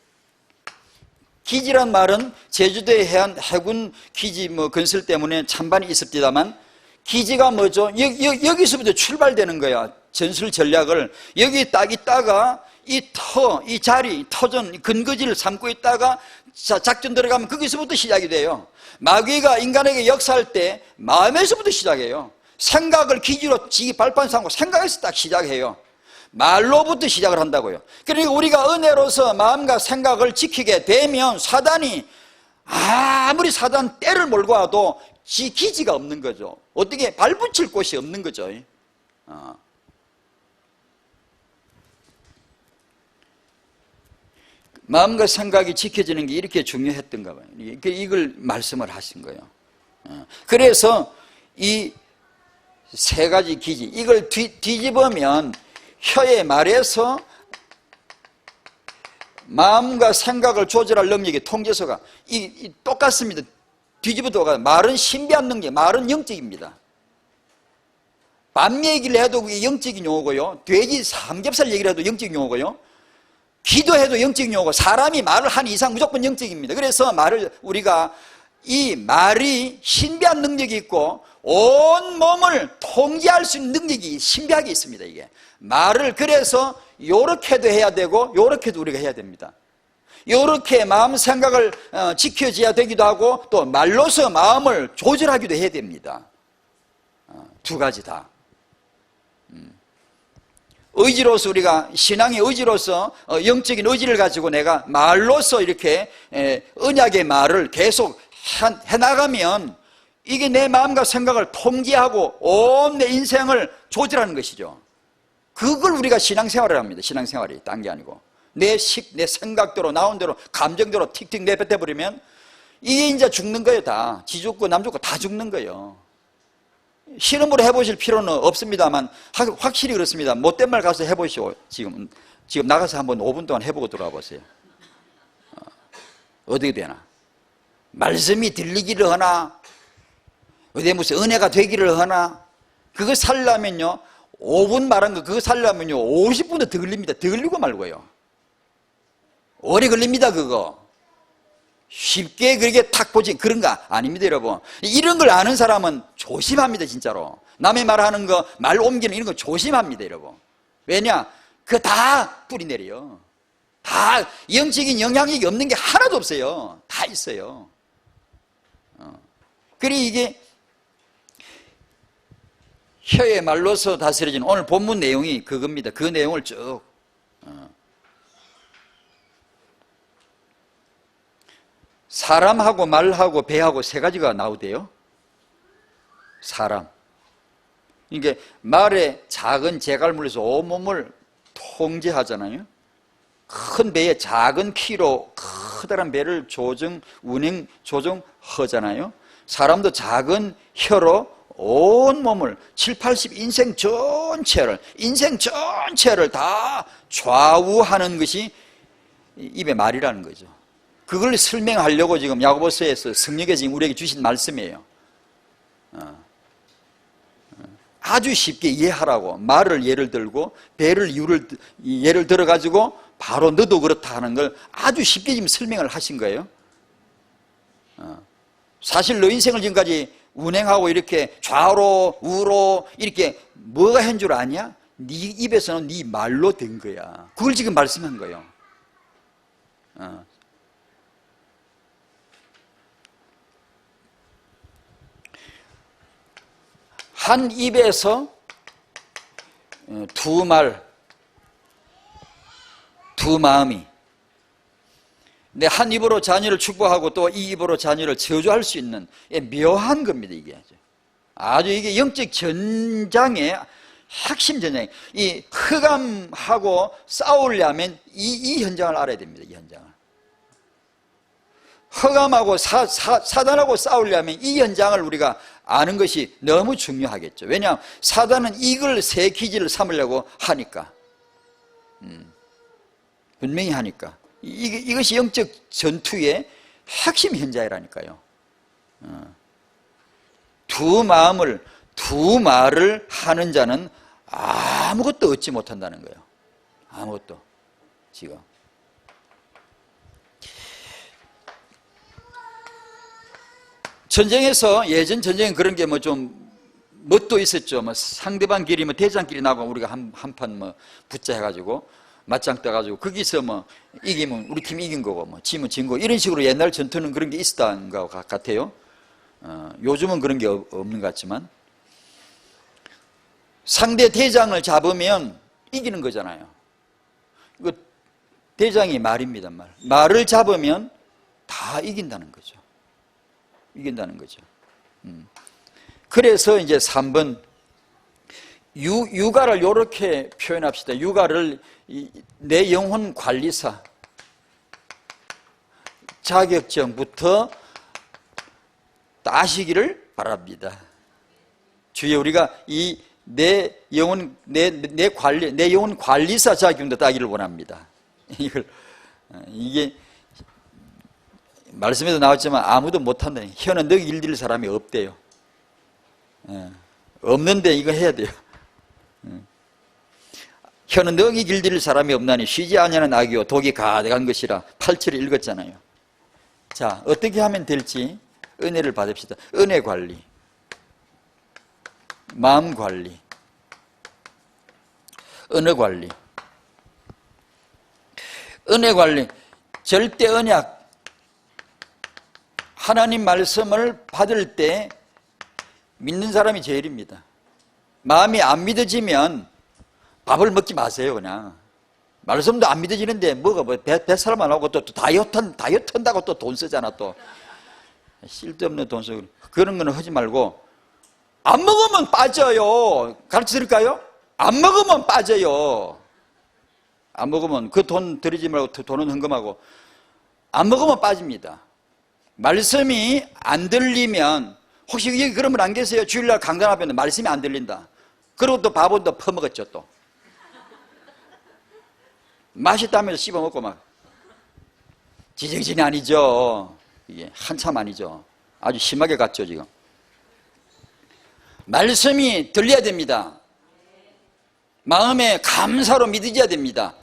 기지란 말은 제주도의 해군 기지 건설 때문에 찬반이 있었디다만, 기지가 뭐죠? 여기서부터 출발되는 거야. 전술 전략을 여기 딱 있다가 이 자리, 터전, 근거지를 삼고 있다가 작전 들어가면 거기서부터 시작이 돼요. 마귀가 인간에게 역사할 때 마음에서부터 시작해요. 생각을 기지로 지기 발판 삼고 생각에서 딱 시작해요. 말로부터 시작을 한다고요. 그러니까 우리가 은혜로서 마음과 생각을 지키게 되면 사단이 아무리 사단 때를 몰고 와도 지 기지가 없는 거죠. 어떻게 발붙일 곳이 없는 거죠. 마음과 생각이 지켜지는 게 이렇게 중요했던가 봐요. 이걸 말씀을 하신 거예요. 그래서 이 세 가지 기지, 이걸 뒤집으면 혀의 말에서 마음과 생각을 조절할 능력이 통제서가 똑같습니다. 뒤집어도 말은 신비한 능력, 말은 영적입니다. 밤 얘기를 해도 그게 영적인 용어고요. 돼지 삼겹살 얘기를 해도 영적인 용어고요. 기도해도 영적인 용어고, 사람이 말을 한 이상 무조건 영적입니다. 그래서 우리가 이 말이 신비한 능력이 있고 온 몸을 통제할 수 있는 능력이 신비하게 있습니다. 이게 말을 그래서 요렇게도 해야 되고 요렇게도 우리가 해야 됩니다. 요렇게 마음 생각을 지켜줘야 되기도 하고 또 말로서 마음을 조절하기도 해야 됩니다. 두 가지 다. 의지로서 우리가 신앙의 의지로서 영적인 의지를 가지고 내가 말로서 이렇게 언약의 말을 계속 해나가면 이게 내 마음과 생각을 통제하고 온 내 인생을 조절하는 것이죠. 그걸 우리가 신앙생활을 합니다. 신앙생활이 딴 게 아니고 내 생각대로 나온 대로 감정대로 틱틱 내뱉어버리면 이게 이제 죽는 거예요. 다 지 죽고 남 죽고 다 죽는 거예요. 실험으로 해보실 필요는 없습니다만 확실히 그렇습니다. 못된 말 가서 해보시오. 지금 나가서 한번 5분 동안 해보고 돌아와 보세요. 어떻게 되나? 말씀이 들리기를 하나, 어디 무슨 은혜가 되기를 하나, 그거 살려면요 5분 말한 거 그거 살려면요 50분도 더 걸립니다. 더 걸리고 말고요. 오래 걸립니다. 그거 쉽게 그렇게 탁 보지 그런 거 아닙니다. 여러분, 이런 걸 아는 사람은 조심합니다. 진짜로 남의 말하는 거, 말 옮기는 이런 거 조심합니다. 여러분, 왜냐? 그거 다 뿌리 내려요. 다 영적인 영향력이 없는 게 하나도 없어요. 다 있어요. 그리고 이게 혀의 말로서 다스려지는 오늘 본문 내용이 그겁니다. 그 내용을 쭉 사람하고 말하고 배하고 세 가지가 나오대요. 사람, 이게 말에 작은 제갈물에서 온몸을 통제하잖아요. 큰 배에 작은 키로 커다란 배를 조정하잖아요. 사람도 작은 혀로 온몸을 7, 80 인생 전체를 다 좌우하는 것이 입의 말이라는 거죠. 그걸 설명하려고 지금 야고보서에서 성령께서 지금 우리에게 주신 말씀이에요. 아주 쉽게 이해하라고 말을 예를 들고 배를 예를 들어가지고 바로 너도 그렇다 하는 걸 아주 쉽게 지금 설명을 하신 거예요. 사실 너 인생을 지금까지 운행하고 이렇게 좌로 우로 이렇게 뭐가 한 줄 아냐? 네 입에서는 네 말로 된 거야. 그걸 지금 말씀한 거예요. 한 입에서 두 말, 두 마음이 내 한 입으로 자녀를 축복하고 또 이 입으로 자녀를 저주할 수 있는 묘한 겁니다. 이게 아주 이게 영적 전장의 핵심 전장. 이 흑암하고 싸우려면 이 현장을 알아야 됩니다. 이 현장을. 흑암하고 사단하고 싸우려면 이 현장을 우리가 아는 것이 너무 중요하겠죠. 왜냐하면 사단은 이걸 새 기지를 삼으려고 하니까. 분명히 하니까. 이것이 영적 전투의 핵심 현장이라니까요. 두 말을 하는 자는 아무것도 얻지 못한다는 거예요. 아무것도. 지금. 전쟁에서, 예전 전쟁에 그런 게 뭐 좀 멋도 있었죠. 뭐 상대방 길이 뭐 대장길이 나고 우리가 한판 뭐 붙자 해가지고 맞짱 떠가지고 거기서 뭐 이기면 우리 팀이 이긴 거고 뭐 지면 진 거, 이런 식으로 옛날 전투는 그런 게 있었던 것 같아요. 요즘은 그런 게 없는 것 같지만 상대 대장을 잡으면 이기는 거잖아요. 이거 대장이 말입니다. 말을 잡으면 다 이긴다는 거죠. 이긴다는 거죠. 그래서 이제 3번 육아를 이렇게 표현합시다. 육아를 내 영혼 관리사 자격증부터 따시기를 바랍니다. 주여, 우리가 이 내 영혼 관리사 자격증도 따기를 원합니다. 이게 말씀에도 나왔지만 아무도 못한다. 혀는 너 일들 사람이 없대요. 없는데 이거 해야 돼요. 혀는 너기 길들일 사람이 없나니 쉬지 아니하는 악이요 독이 가득한 것이라 8절을 읽었잖아요. 자, 어떻게 하면 될지 은혜를 받읍시다. 은혜 관리, 마음 관리, 은혜 관리. 은혜 관리, 절대 언약. 하나님 말씀을 받을 때 믿는 사람이 제일입니다. 마음이 안 믿어지면 밥을 먹지 마세요. 그냥 말씀도 안 믿어지는데 뭐가 뭐 뱃살만 하고 또 다이어트 한다고 또 돈 쓰잖아. 또 쓸데없는 돈 쓰고 그런 거는 하지 말고, 안 먹으면 빠져요. 가르쳐 드릴까요? 안 먹으면 빠져요. 안 먹으면 그 돈 들이지 말고 돈은 헌금하고, 안 먹으면 빠집니다. 말씀이 안 들리면, 혹시 여기 그런 분 안 계세요? 주일날 강단 앞에는 말씀이 안 들린다. 그리고 또 밥은 또 퍼먹었죠. 또 맛있다면서 씹어먹고 막. 지정신이 아니죠. 이게 한참 아니죠. 아주 심하게 갔죠. 지금 말씀이 들려야 됩니다. 마음에 감사로 믿어져야 됩니다.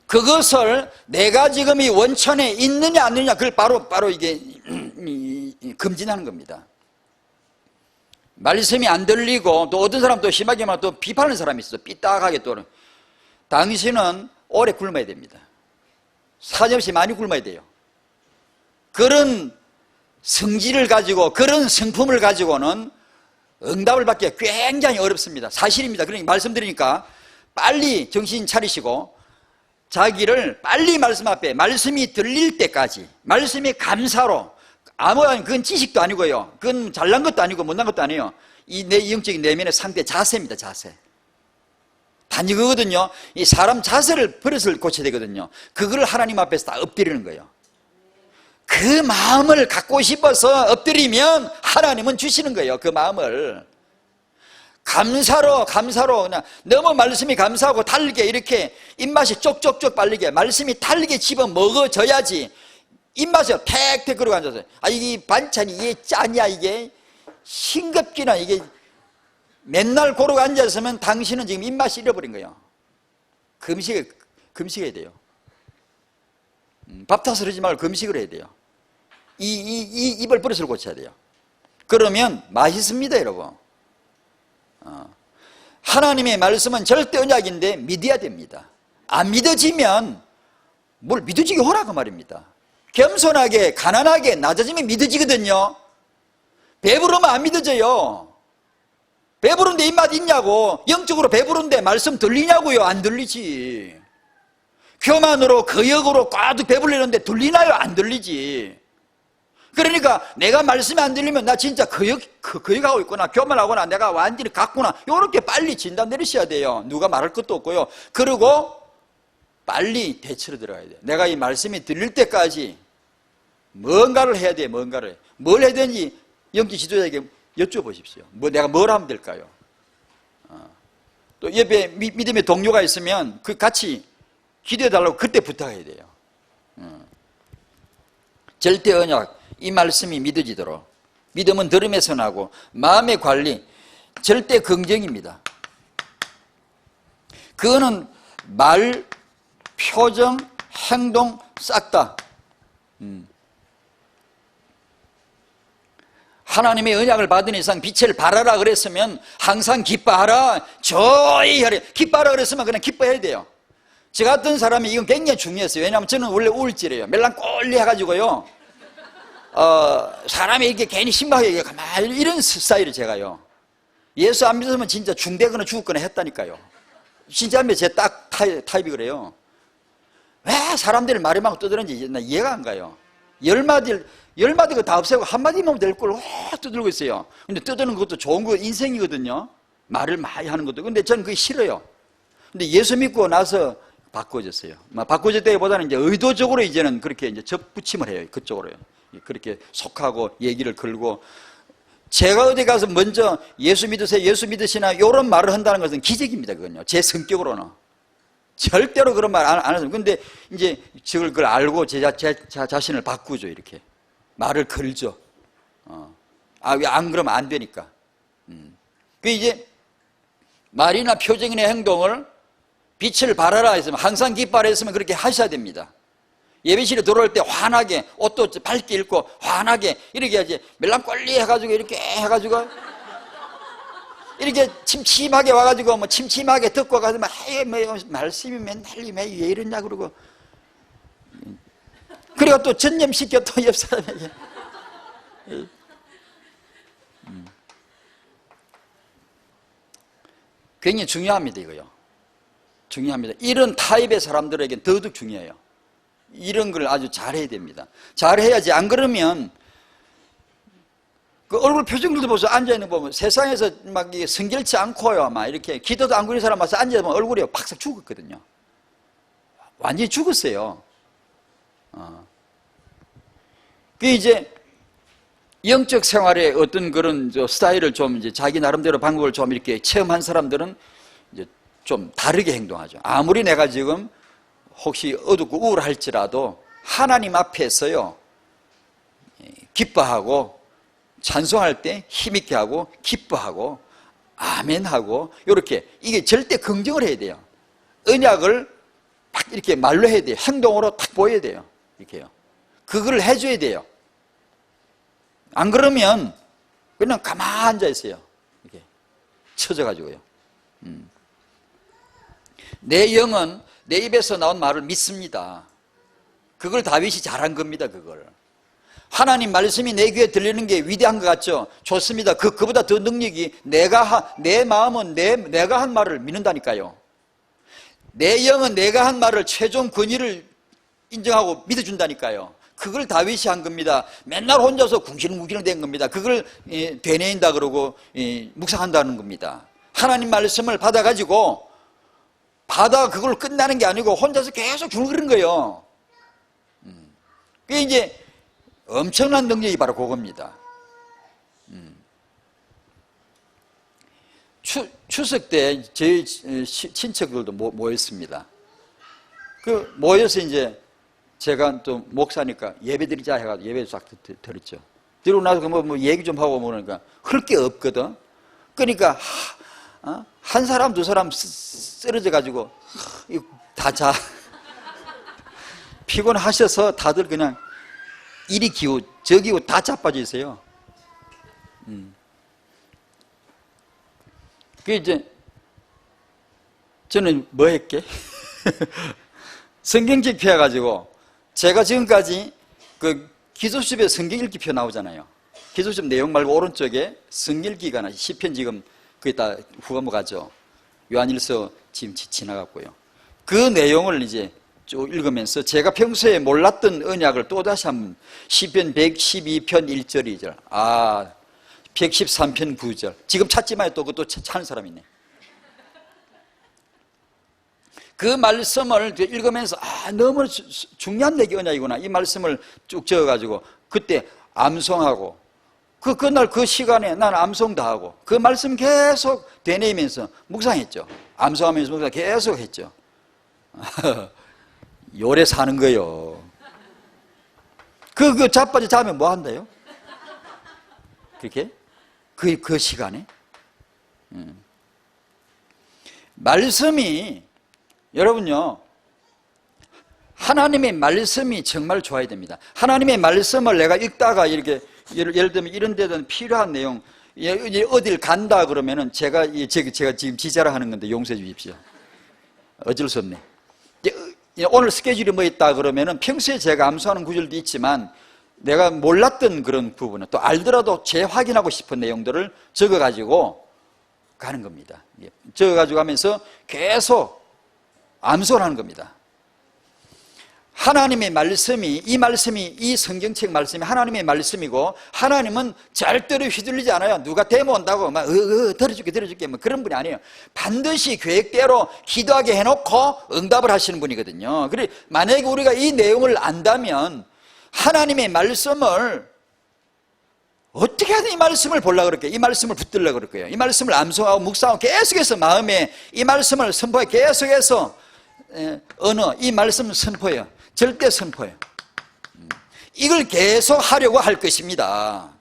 그것을 내가 지금 이 원천에 있느냐 안 있느냐, 그걸 바로 이게 금진하는 겁니다. 말씀이 안 들리고, 또 어떤 사람 또 심하게 말하면 또 비판하는 사람이 있어. 삐딱하게 또. 당신은 오래 굶어야 됩니다. 사정없이 많이 굶어야 돼요. 그런 성질을 가지고, 그런 성품을 가지고는 응답을 받기가 굉장히 어렵습니다. 사실입니다. 그러니까 말씀드리니까 빨리 정신 차리시고 자기를 빨리 말씀 앞에, 말씀이 들릴 때까지, 말씀이 감사로, 그건 지식도 아니고요, 그건 잘난 것도 아니고 못난 것도 아니에요. 이 내 영적인 내면의 상태 자세입니다. 자세. 단지 그거거든요. 이 사람 자세를, 버릇을 고쳐야 되거든요. 그걸 하나님 앞에서 다 엎드리는 거예요. 그 마음을 갖고 싶어서 엎드리면 하나님은 주시는 거예요. 그 마음을 감사로 그냥 너무 말씀이 감사하고 달게 이렇게 입맛이 쪽쪽쪽 빨리게 말씀이 달게 집어 먹어져야지. 입맛이 택택 그러고 앉아서, 이게 반찬이 이게 짜냐, 이게 싱겁기나, 이게 맨날 고르고 앉았으면 당신은 지금 입맛이 잃어버린 거예요. 금식해야 돼요. 밥 탓을 하지 말고 금식을 해야 돼요. 이 입을 버릇을 고쳐야 돼요. 그러면 맛있습니다, 여러분. 하나님의 말씀은 절대 언약인데 믿어야 됩니다. 안 믿어지면 뭘 믿어지게 하라고 말입니다. 겸손하게, 가난하게, 낮아지면 믿어지거든요. 배부르면 안 믿어져요. 배부른데 입맛 있냐고. 영적으로 배부른데 말씀 들리냐고요. 안 들리지. 교만으로 거역으로 꽈득 배불리는데 들리나요? 안 들리지. 그러니까 내가 말씀이 안 들리면 나 진짜 거역하고 있구나, 교만하구나, 내가 완전히 갔구나, 이렇게 빨리 진단 내리셔야 돼요. 누가 말할 것도 없고요. 그리고 빨리 대처로 들어가야 돼요. 내가 이 말씀이 들릴 때까지 뭔가를 해야 돼요. 뭔가를. 뭘 해야 되는지 영적 지도자에게 여쭤보십시오. 내가 뭘 하면 될까요? 또 옆에 믿음의 동료가 있으면 그 같이 기도해달라고 그때 부탁해야 돼요. 절대 언약, 이 말씀이 믿어지도록. 믿음은 들음에서 나고 마음의 관리, 절대 긍정입니다. 그거는 말, 표정, 행동 싹 다. 하나님의 언약을 받은 이상 빛을 발하라 그랬으면 항상 기뻐하라, 조이하라. 기뻐하라 그랬으면 그냥 기뻐해야 돼요. 저 같은 사람이 이건 굉장히 중요했어요. 왜냐하면 저는 원래 우울증이에요. 멜랑꼴리 해가지고요. 사람이 이렇게 괜히 심각하게 가만히 이런 스타일이 제가요. 예수 안 믿으면 진짜 중대거나 죽었거나 했다니까요. 진짜 제 딱 타입이 그래요. 왜 사람들이 말이 막 떠드는지 나 이해가 안 가요. 10마디 다 없애고 한마디만 될 걸 왜 떠들고 있어요. 근데 떠드는 것도 좋은 거 인생이거든요. 말을 많이 하는 것도. 근데 저는 그게 싫어요. 근데 예수 믿고 나서 바꿔졌어요. 바꿔졌다기보다는 이제 의도적으로 이제는 그렇게 이제 접붙임을 해요. 그쪽으로요. 그렇게 속하고 얘기를 걸고. 제가 어디 가서 먼저 예수 믿으세요, 예수 믿으시나 이런 말을 한다는 것은 기적입니다. 그건요. 제 성격으로는. 절대로 그런 말 안 하죠. 근데 이제 그걸 알고 제 자신을 바꾸죠. 이렇게. 말을 걸죠. 왜 안 그러면 안 되니까. 그 이제 말이나 표정이나 행동을 빛을 발하라 했으면, 항상 기뻐하라 했으면 그렇게 하셔야 됩니다. 예배실에 들어올 때 환하게, 옷도 밝게 입고 환하게 이렇게 해야지. 멜랑꼴리 해가지고 이렇게 해가지고 이렇게 침침하게 와가지고 뭐 침침하게 듣고 가서 막 말씀이 맨날 왜 이러냐 그러고, 그리고 또 전념시켜 또 옆 사람에게. 굉장히 중요합니다. 이거요. 중요합니다. 이런 타입의 사람들에게 더더욱 중요해요. 이런 걸 아주 잘해야 됩니다. 잘해야지. 안 그러면 그 얼굴 표정들도 보세요. 앉아있는 거 보면 세상에서 막 성결치 않고요, 막 이렇게 기도도 안 그리는 사람 와서 앉아보면 얼굴이 팍싹 죽었거든요. 완전히 죽었어요. 그 이제 영적 생활의 어떤 그런 스타일을 좀 이제 자기 나름대로 방법을 좀 이렇게 체험한 사람들은 이제 좀 다르게 행동하죠. 아무리 내가 지금 혹시 어둡고 우울할지라도 하나님 앞에서요, 기뻐하고 찬송할 때 힘있게 하고 기뻐하고 아멘하고 이렇게, 이게 절대 긍정을 해야 돼요. 언약을 딱 이렇게 말로 해야 돼요. 행동으로 딱 보여야 돼요. 이렇게요. 그걸 해줘야 돼요. 안 그러면 그냥 가만히 앉아 있어요. 이렇게 처져가지고요. 내 영은 내 입에서 나온 말을 믿습니다. 그걸 다윗이 잘한 겁니다. 그걸. 하나님 말씀이 내 귀에 들리는 게 위대한 것 같죠? 좋습니다. 그보다 더 능력이 내 마음은 내가 한 말을 믿는다니까요. 내 영은 내가 한 말을 최종 권위를 인정하고 믿어준다니까요. 그걸 다윗이 한 겁니다. 맨날 혼자서 궁시렁궁시렁 된 겁니다. 그걸 되뇌인다 그러고 묵상한다는 겁니다. 하나님 말씀을 받아가지고 그걸 끝나는 게 아니고 혼자서 계속 줄거리는 거예요. 그게 이제 엄청난 능력이 바로 그겁니다. 추석 때 저희 친척들도 모였습니다. 그 모여서 이제 제가 또 목사니까 예배 드리자 해가지고 예배 싹 드렸죠. 드리고 나서 뭐 얘기 좀 하고 그러니까 흘 게 없거든. 그러니까 한 사람 두 사람 쓰러져 가지고 다 피곤하셔서 다들 그냥 이리 기우 저기고 다 자빠져 있어요. 그 이제 저는 뭐 했게? 성경책 펴가지고 제가 지금까지 그 기도집에 성경 읽기표 나오잖아요. 기도집 내용 말고 오른쪽에 성경 읽기가 시편 지금 거기다 후반부 가죠. 요한일서 지금 지나갔고요. 그 내용을 이제 쭉 읽으면서 제가 평소에 몰랐던 언약을 또다시 한번 시편 112편 1절 2절 113편 9절 지금 찾지만 또 그것도 찾는 사람이 있네. 그 말씀을 읽으면서 너무 중요한 내게 언약이구나 이 말씀을 쭉 적어가지고 그때 암송하고 그날 그 시간에 나는 암송 다 하고 그 말씀 계속 되뇌이면서 묵상했죠. 암송하면서 묵상 계속 했죠. 요래 사는 거요. 그 자빠져 자면 뭐 한다요? 그렇게? 그 시간에? 말씀이, 여러분요, 하나님의 말씀이 정말 좋아야 됩니다. 하나님의 말씀을 내가 읽다가 이렇게, 예를 들면 이런 데든 필요한 내용, 어딜 간다 그러면은 제가 지금 지자라 하는 건데 용서해 주십시오. 어쩔 수 없네. 오늘 스케줄이 뭐 있다 그러면은 평소에 제가 암송하는 구절도 있지만 내가 몰랐던 그런 부분은 또 알더라도 재확인하고 싶은 내용들을 적어가지고 가는 겁니다. 적어가지고 하면서 계속 암송을 하는 겁니다. 하나님의 말씀이, 이 말씀이, 이 성경책 말씀이 하나님의 말씀이고 하나님은 절대로 휘둘리지 않아요. 누가 데모 온다고 막 들어줄게 뭐 그런 분이 아니에요. 반드시 계획대로 기도하게 해놓고 응답을 하시는 분이거든요. 그래 만약에 우리가 이 내용을 안다면 하나님의 말씀을 어떻게 하든 이 말씀을 보려고 그럴게요. 이 말씀을 붙들려고 그럴 거예요. 이 말씀을 암송하고 묵상하고 계속해서 마음에 이 말씀을 선포해 계속해서 언어, 이 말씀을 선포해요. 절대 선포해요. 이걸 계속 하려고 할 것입니다.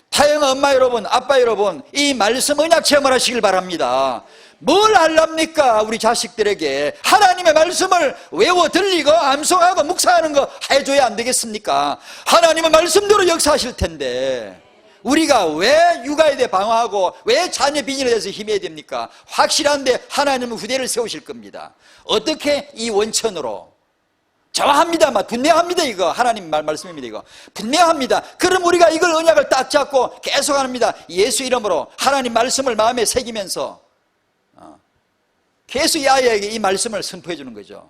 타영 엄마 여러분, 아빠 여러분, 이 말씀 언약 체험을 하시길 바랍니다. 뭘 하랍니까? 우리 자식들에게 하나님의 말씀을 외워 들리고 암송하고 묵상하는 거 해줘야 안 되겠습니까? 하나님의 말씀대로 역사하실 텐데 우리가 왜 육아에 대해 방어하고 왜 자녀 비전에 대해서 힘해야 됩니까? 확실한데 하나님은 후대를 세우실 겁니다. 어떻게? 이 원천으로. 정확합니다. 분명합니다. 이거 하나님 말씀입니다. 이거 분명합니다. 그럼 우리가 이걸 언약을 딱 잡고 계속 합니다. 예수 이름으로 하나님 말씀을 마음에 새기면서 계속 이 아이에게 이 말씀을 선포해 주는 거죠.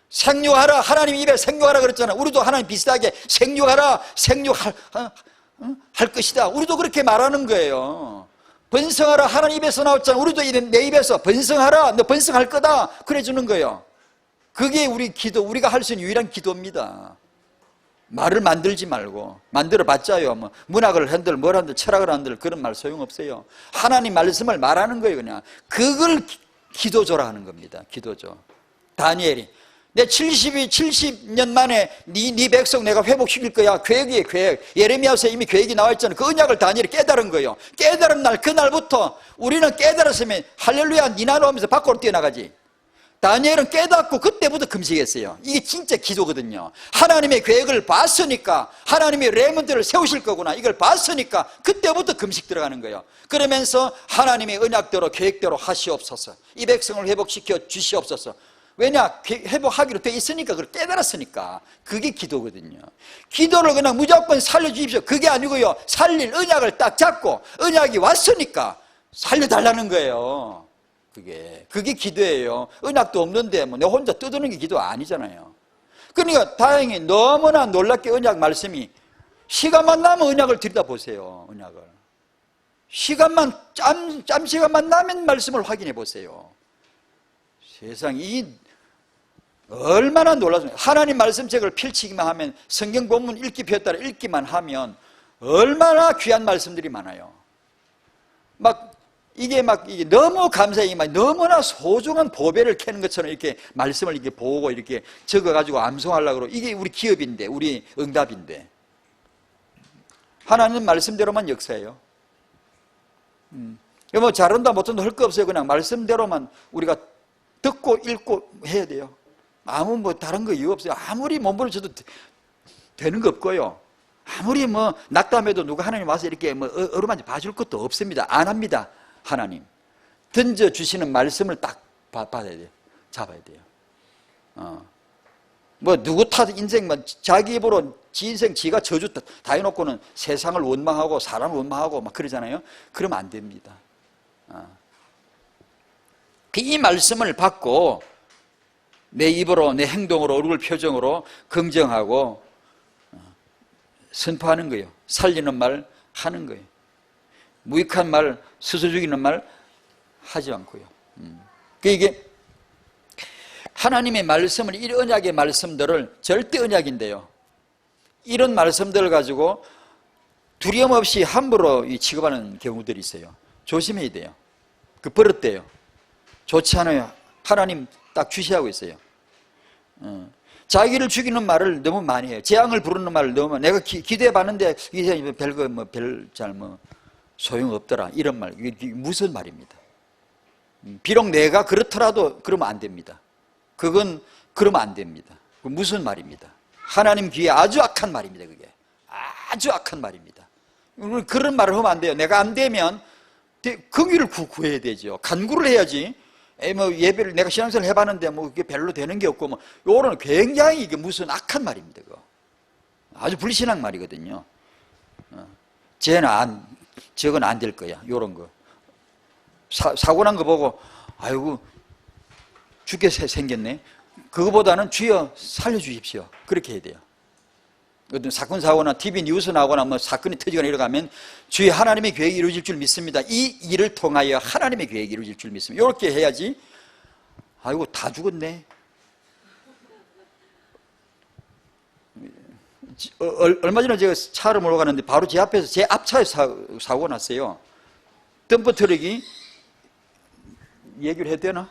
생육하라. 하나님 입에 생육하라 그랬잖아요. 우리도 하나님 비슷하게 생육하라. 생육할 것이다. 우리도 그렇게 말하는 거예요. 번성하라. 하나님 입에서 나왔잖아. 우리도 내 입에서 번성하라. 너 번성할 거다. 그래 주는 거예요. 그게 우리 기도, 우리가 할 수 있는 유일한 기도입니다. 말을 만들지 말고 만들어 봤자요. 뭐 문학을 한들 뭘 한들 철학을 한들 그런 말 소용없어요. 하나님 말씀을 말하는 거예요. 그냥 그걸 기도조라 하는 겁니다. 기도조. 다니엘이 내 70년 만에 네 백성 내가 회복시킬 거야. 계획이에요. 계획. 예레미야서에 이미 계획이 나와 있잖아요. 그 언약을 다니엘이 깨달은 거예요. 깨달은 날 그날부터 우리는 깨달았으면 할렐루야 니나노 하면서 밖으로 뛰어나가지. 다니엘은 깨닫고 그때부터 금식했어요. 이게 진짜 기도거든요. 하나님의 계획을 봤으니까 하나님의 레몬트를 세우실 거구나 이걸 봤으니까 그때부터 금식 들어가는 거예요. 그러면서 하나님의 언약대로 계획대로 하시옵소서. 이 백성을 회복시켜 주시옵소서. 왜냐? 회복하기로 돼 있으니까 그걸 깨달았으니까. 그게 기도거든요. 기도를 그냥 무조건 살려주십시오 그게 아니고요. 살릴 언약을 딱 잡고 언약이 왔으니까 살려달라는 거예요. 그게 기도예요. 언약도 없는데 뭐 내 혼자 뜯는 게 기도 아니잖아요. 그러니까 다행히 너무나 놀랍게 언약 말씀이 시간만 나면 언약을 들여다보세요. 언약을 시간만 짬 시간만 나면 말씀을 확인해 보세요. 세상이 얼마나 놀라워요. 하나님 말씀책을 펼치기만 하면 성경 본문 읽기 폈다라 읽기만 하면 얼마나 귀한 말씀들이 많아요. 이게 너무 감사히 너무나 소중한 보배를 캐는 것처럼 이렇게 말씀을 이렇게 보고 이렇게 적어가지고 암송하려고 그러고 이게 우리 기업인데 우리 응답인데 하나님 말씀대로만 역사해요. 뭐 잘한다 못한다 할 거 없어요. 그냥 말씀대로만 우리가 듣고 읽고 해야 돼요. 아무 뭐 다른 거 이유 없어요. 아무리 몸부림쳐도 되는 거 없고요. 아무리 뭐 낙담해도 누가 하나님 와서 이렇게 뭐 어루만지 봐줄 것도 없습니다. 안 합니다. 하나님 던져주시는 말씀을 딱 받아야 돼요. 잡아야 돼요. 뭐 누구 탓 인생 자기 입으로 지 인생 지가 저주 다 해놓고는 세상을 원망하고 사람을 원망하고 막 그러잖아요. 그러면 안 됩니다. 이 말씀을 받고 내 입으로, 내 행동으로, 얼굴 표정으로 긍정하고 선포하는 거예요. 살리는 말 하는 거예요. 무익한 말, 스스로 죽이는 말 하지 않고요. 이게 하나님의 말씀을, 이 언약의 말씀들을, 절대 언약인데요, 이런 말씀들을 가지고 두려움 없이 함부로 취급하는 경우들이 있어요. 조심해야 돼요. 그 버릇돼요. 좋지 않아요. 하나님 딱 주시하고 있어요. 자기를 죽이는 말을 너무 많이 해요. 재앙을 부르는 말을 너무 많이 해요. 내가 기대해 봤는데 이게 별거 소용없더라, 이런 말. 이게 무슨 말입니다. 비록 내가 그렇더라도 그러면 안 됩니다. 그건 그러면 안 됩니다. 무슨 말입니다. 하나님 귀에 아주 악한 말입니다. 그게 아주 악한 말입니다. 그런 말을 하면 안 돼요. 내가 안 되면 긍휼을 구해야 되죠. 간구를 해야지. 예배를 내가 신앙생활 해봤는데 이게 별로 되는 게 없고 요런 굉장히 이게 무슨 악한 말입니다. 그거 아주 불신앙 말이거든요. 저건 안 될 거야. 요런 거 사고 난 거 보고 아이고 죽게 생겼네. 그거보다는 주여 살려주십시오. 그렇게 해야 돼요. 어떤 사건 사고나 TV 뉴스 나오거나 사건이 터지거나 이러가면 주의 하나님의 계획이 이루어질 줄 믿습니다. 이 일을 통하여 하나님의 계획이 이루어질 줄 믿습니다. 이렇게 해야지. 아이고 다 죽었네. 얼마 전에 제가 차를 몰고 가는데 바로 제 앞에서 제 앞차에 사고가 났어요. 덤프 트럭이, 얘기를 해도 되나?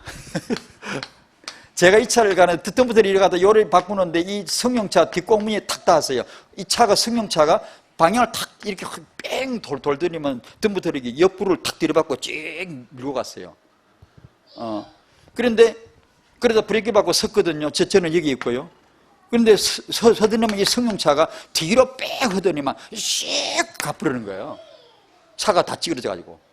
제가 이 차를 가는 덤프트럭이 이러가다 요를 바꾸는데 이 승용차 뒷공문에 탁 닿았어요. 이 차가, 승용차가 방향을 탁 이렇게 뺑 돌더니만 덤프트럭이 옆부를 탁 들이받고 쭉 밀고 갔어요. 그런데 그러다 브레이크 밟고 섰거든요. 저는 여기 있고요. 그런데 서더니만 이 승용차가 뒤로 뺑 하더니만 씩 가버리는 거예요. 차가 다 찌그러져가지고.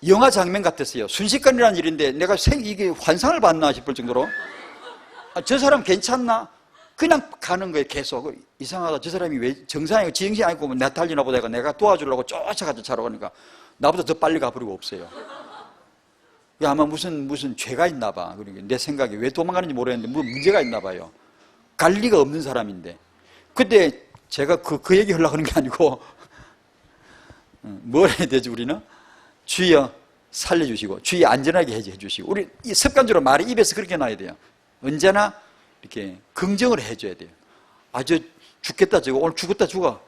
영화 장면 같았어요. 순식간이라는 일인데 내가 이게 환상을 봤나 싶을 정도로 저 사람 괜찮나? 그냥 가는 거예요. 계속. 이상하다. 저 사람이 왜 정상이고 지정신이 아니고 내 달리나 보다 내가 도와주려고 쫓아가서 차로 가니까 나보다 더 빨리 가버리고 없어요. 아마 무슨 죄가 있나 봐. 그러니까 내 생각에 왜 도망가는지 모르겠는데 뭐 문제가 있나 봐요. 갈 리가 없는 사람인데. 그때 제가 그 얘기 하려고 하는 게 아니고 뭘 해야 되지 우리는? 주여 살려주시고 주여 안전하게 해주시고, 우리 습관적으로 말이 입에서 그렇게 나와야 돼요. 언제나 이렇게 긍정을 해줘야 돼요. 저 죽겠다, 저거 오늘 죽었다 죽어.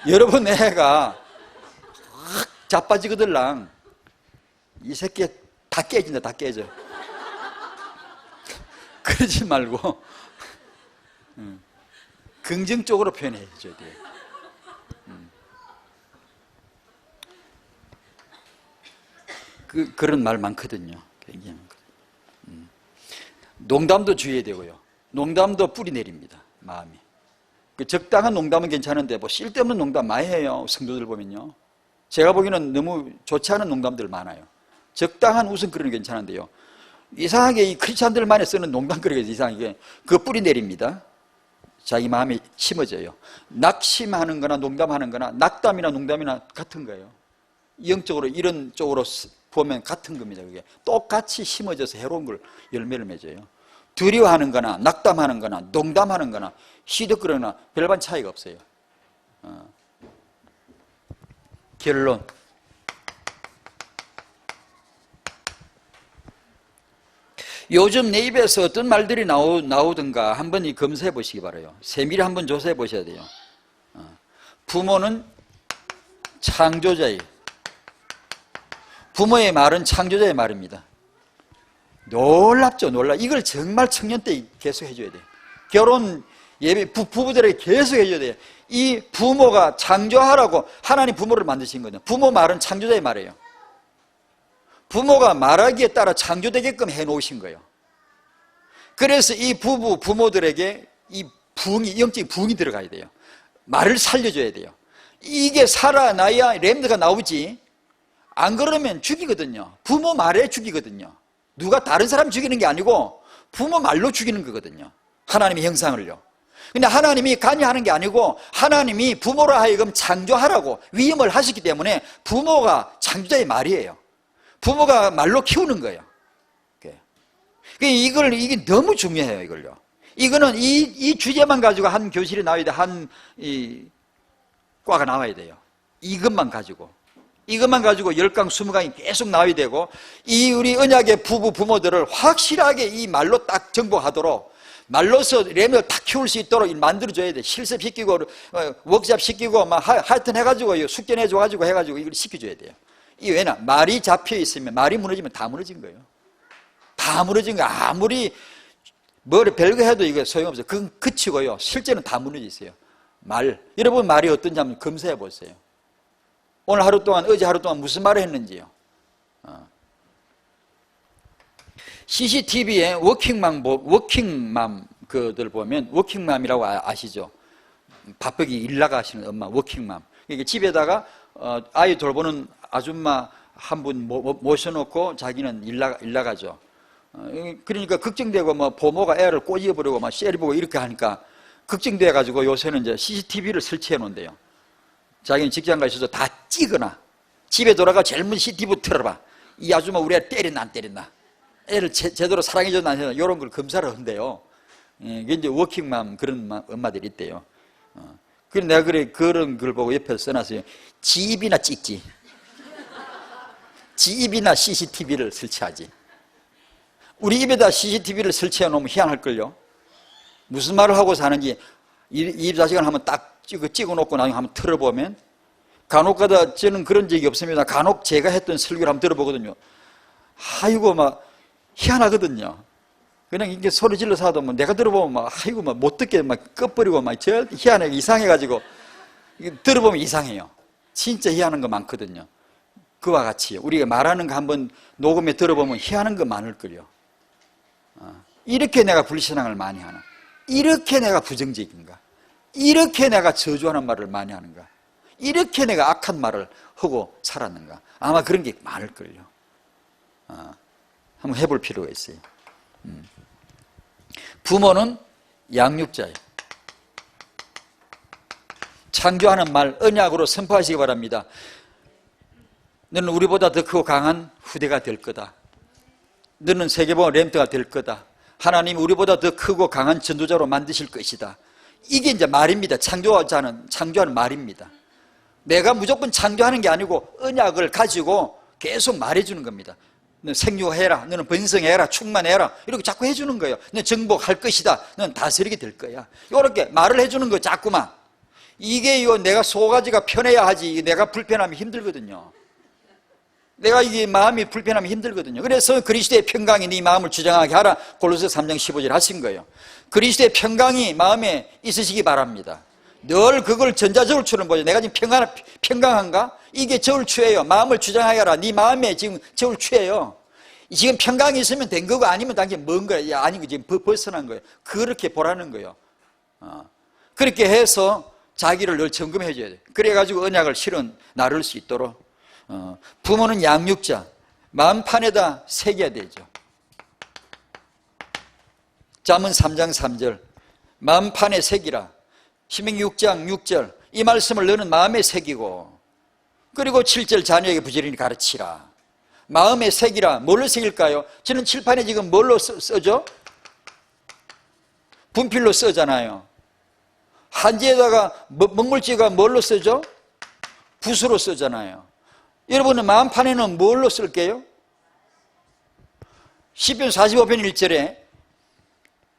여러분 애가 자빠지거들랑 이 새끼 다 깨진다, 다 깨져. 그러지 말고 긍정적으로 표현해 줘야 돼요. 그런 말 많거든요. 굉장히 많거든요. 농담도 주의해야 되고요. 농담도 뿌리 내립니다. 마음이. 적당한 농담은 괜찮은데 쓸데없는 농담 많이 해요. 성도들 보면요. 제가 보기에는 너무 좋지 않은 농담들 많아요. 적당한 웃음거리는 괜찮은데요. 이상하게 이 크리스찬들만이 쓰는 농담거리가 이상하게 그 뿌리 내립니다. 자기 마음이 심어져요. 낙심하는 거나 농담하는 거나 낙담이나 농담이나 같은 거예요. 영적으로 이런 쪽으로 보면 같은 겁니다. 그게 똑같이 심어져서 해로운 걸 열매를 맺어요. 두려워하는 거나 낙담하는 거나 농담하는 거나 시덕거리거나 별반 차이가 없어요. 결론. 요즘 내 입에서 어떤 말들이 나오든가 한번 검사해 보시기 바라요. 세밀히 한번 조사해 보셔야 돼요. 부모는 창조자예요. 부모의 말은 창조자의 말입니다. 놀랍죠, 이걸 정말 청년 때 계속 해줘야 돼요. 결혼 예배 부부들에게 계속 해줘야 돼요. 이 부모가 창조하라고 하나님 부모를 만드신 거예요. 부모 말은 창조자의 말이에요. 부모가 말하기에 따라 창조되게끔 해놓으신 거예요. 그래서 이 부모들에게 이 영적인 부흥이 들어가야 돼요. 말을 살려줘야 돼요. 이게 살아나야 렘드가 나오지. 안 그러면 죽이거든요. 부모 말에 죽이거든요. 누가 다른 사람 죽이는 게 아니고 부모 말로 죽이는 거거든요. 하나님의 형상을요. 근데 하나님이 관여하는 게 아니고 하나님이 부모로 하여금 창조하라고 위임을 하셨기 때문에 부모가 창조자의 말이에요. 부모가 말로 키우는 거예요. 이게 너무 중요해요, 이걸요. 이거는 이 주제만 가지고 한 교실이 나와야 돼. 과가 나와야 돼요. 이것만 가지고 10강, 20강이 계속 나와야 되고, 이 우리 언약의 부모들을 확실하게 이 말로 딱 정복하도록, 말로서 렘을 딱 키울 수 있도록 만들어줘야 돼. 실습시키고, 워크샵 시키고, 하여튼 해가지고, 숙제내줘가지고 해가지고 이걸 시켜줘야 돼요. 이 왜냐? 말이 잡혀 있으면, 말이 무너지면 다 무너진 거예요. 다 무너진 거예요. 아무리 별거 해도 이거 소용없어요. 그건 그치고요. 실제는 다 무너져 있어요. 여러분 말이 어떤지 한번 검사해 보세요. 오늘 하루 동안, 어제 하루 동안 무슨 말을 했는지요. CCTV에 워킹맘 그들 보면, 워킹맘이라고 아시죠? 바쁘게 일 나가시는 엄마, 워킹맘. 이게 집에다가 아이 돌보는 아줌마 한 분 모셔놓고 자기는 일 나가죠. 그러니까 걱정되고 부모가 애를 꼬집어버리고 쎄리보고 이렇게 하니까 걱정돼가지고 요새는 이제 CCTV를 설치해 놓은대요. 자기는 직장 가 있어서 다 찍거나, 집에 돌아가 제일 먼저 CCTV 틀어봐. 이 아줌마 우리 애 때렸나 안 때렸나, 애를 제대로 사랑해줬나 안 해줬나, 이런 걸 검사를 한대요. 이게 이제 워킹맘 그런 엄마들이 있대요. 그래서 내가 그런 걸 보고 옆에서 써놨어요. 지 입이나 찍지. 지 입이나 CCTV를 설치하지. 우리 입에다 CCTV를 설치해 놓으면 희한할걸요. 무슨 말을 하고 사는지 24시간 한번 딱 찍어 놓고 나중에 한번 틀어보면, 간혹가다 저는 그런 적이 없습니다. 간혹 제가 했던 설교를 한번 들어보거든요. 아이고 희한하거든요. 그냥 이게 소리 질러서 하도 내가 들어보면 아이고 못 듣게 꺼버리고 저 희한해, 이상해가지고 들어보면 이상해요. 진짜 희한한 거 많거든요. 그와 같이 우리가 말하는 거 한번 녹음해 들어보면 희한한 거 많을걸요. 이렇게 내가 불신앙을 많이 하나? 이렇게 내가 부정적인가? 이렇게 내가 저주하는 말을 많이 하는가? 이렇게 내가 악한 말을 하고 살았는가? 아마 그런 게 많을걸요. 한번 해볼 필요가 있어요. 부모는 양육자예요. 창조하는 말, 언약으로 선포하시기 바랍니다. 너는 우리보다 더 크고 강한 후대가 될 거다. 너는 세계보험 렘트가 될 거다. 하나님 우리보다 더 크고 강한 전도자로 만드실 것이다. 이게 이제 말입니다. 창조하는 말입니다. 내가 무조건 창조하는 게 아니고 언약을 가지고 계속 말해주는 겁니다. 너는 생육해라, 너는 번성해라, 충만해라, 이렇게 자꾸 해주는 거예요. 너는 정복할 것이다, 너는 다스리게 될 거야. 이렇게 말을 해주는 거 자꾸만. 이게 내가 소가지가 편해야 하지, 내가 불편하면 힘들거든요. 내가 이게 마음이 불편하면 힘들거든요. 그래서 그리스도의 평강이 네 마음을 주장하게 하라, 골로새 3장 15절 하신 거예요. 그리스도의 평강이 마음에 있으시기 바랍니다. 늘 그걸 전자저울추는 보죠. 내가 지금 평강한가? 이게 저울추예요. 마음을 주장하게 하라. 네 마음에 지금 저울추예요. 지금 평강이 있으면 된 거고, 아니면 당연히 먼 거예요. 아니면 지금 벗어난 거예요. 그렇게 보라는 거예요. 그렇게 해서 자기를 늘 점검해 줘야 돼요. 그래가지고 언약을 실은 나를 수 있도록. 부모는 양육자, 마음판에다 새겨야 되죠. 잠언 3장 3절, 마음판에 새기라. 신명기 6장 6절, 이 말씀을 너는 마음에 새기고, 그리고 7절, 자녀에게 부지런히 가르치라. 마음에 새기라. 뭘로 새길까요? 저는 칠판에 지금 뭘로 써죠? 분필로 쓰잖아요. 한지에다가 먹물지가 뭘로 쓰죠? 붓으로 쓰잖아요. 여러분은 마음판에는 뭘로 쓸게요? 시편 45편 1절에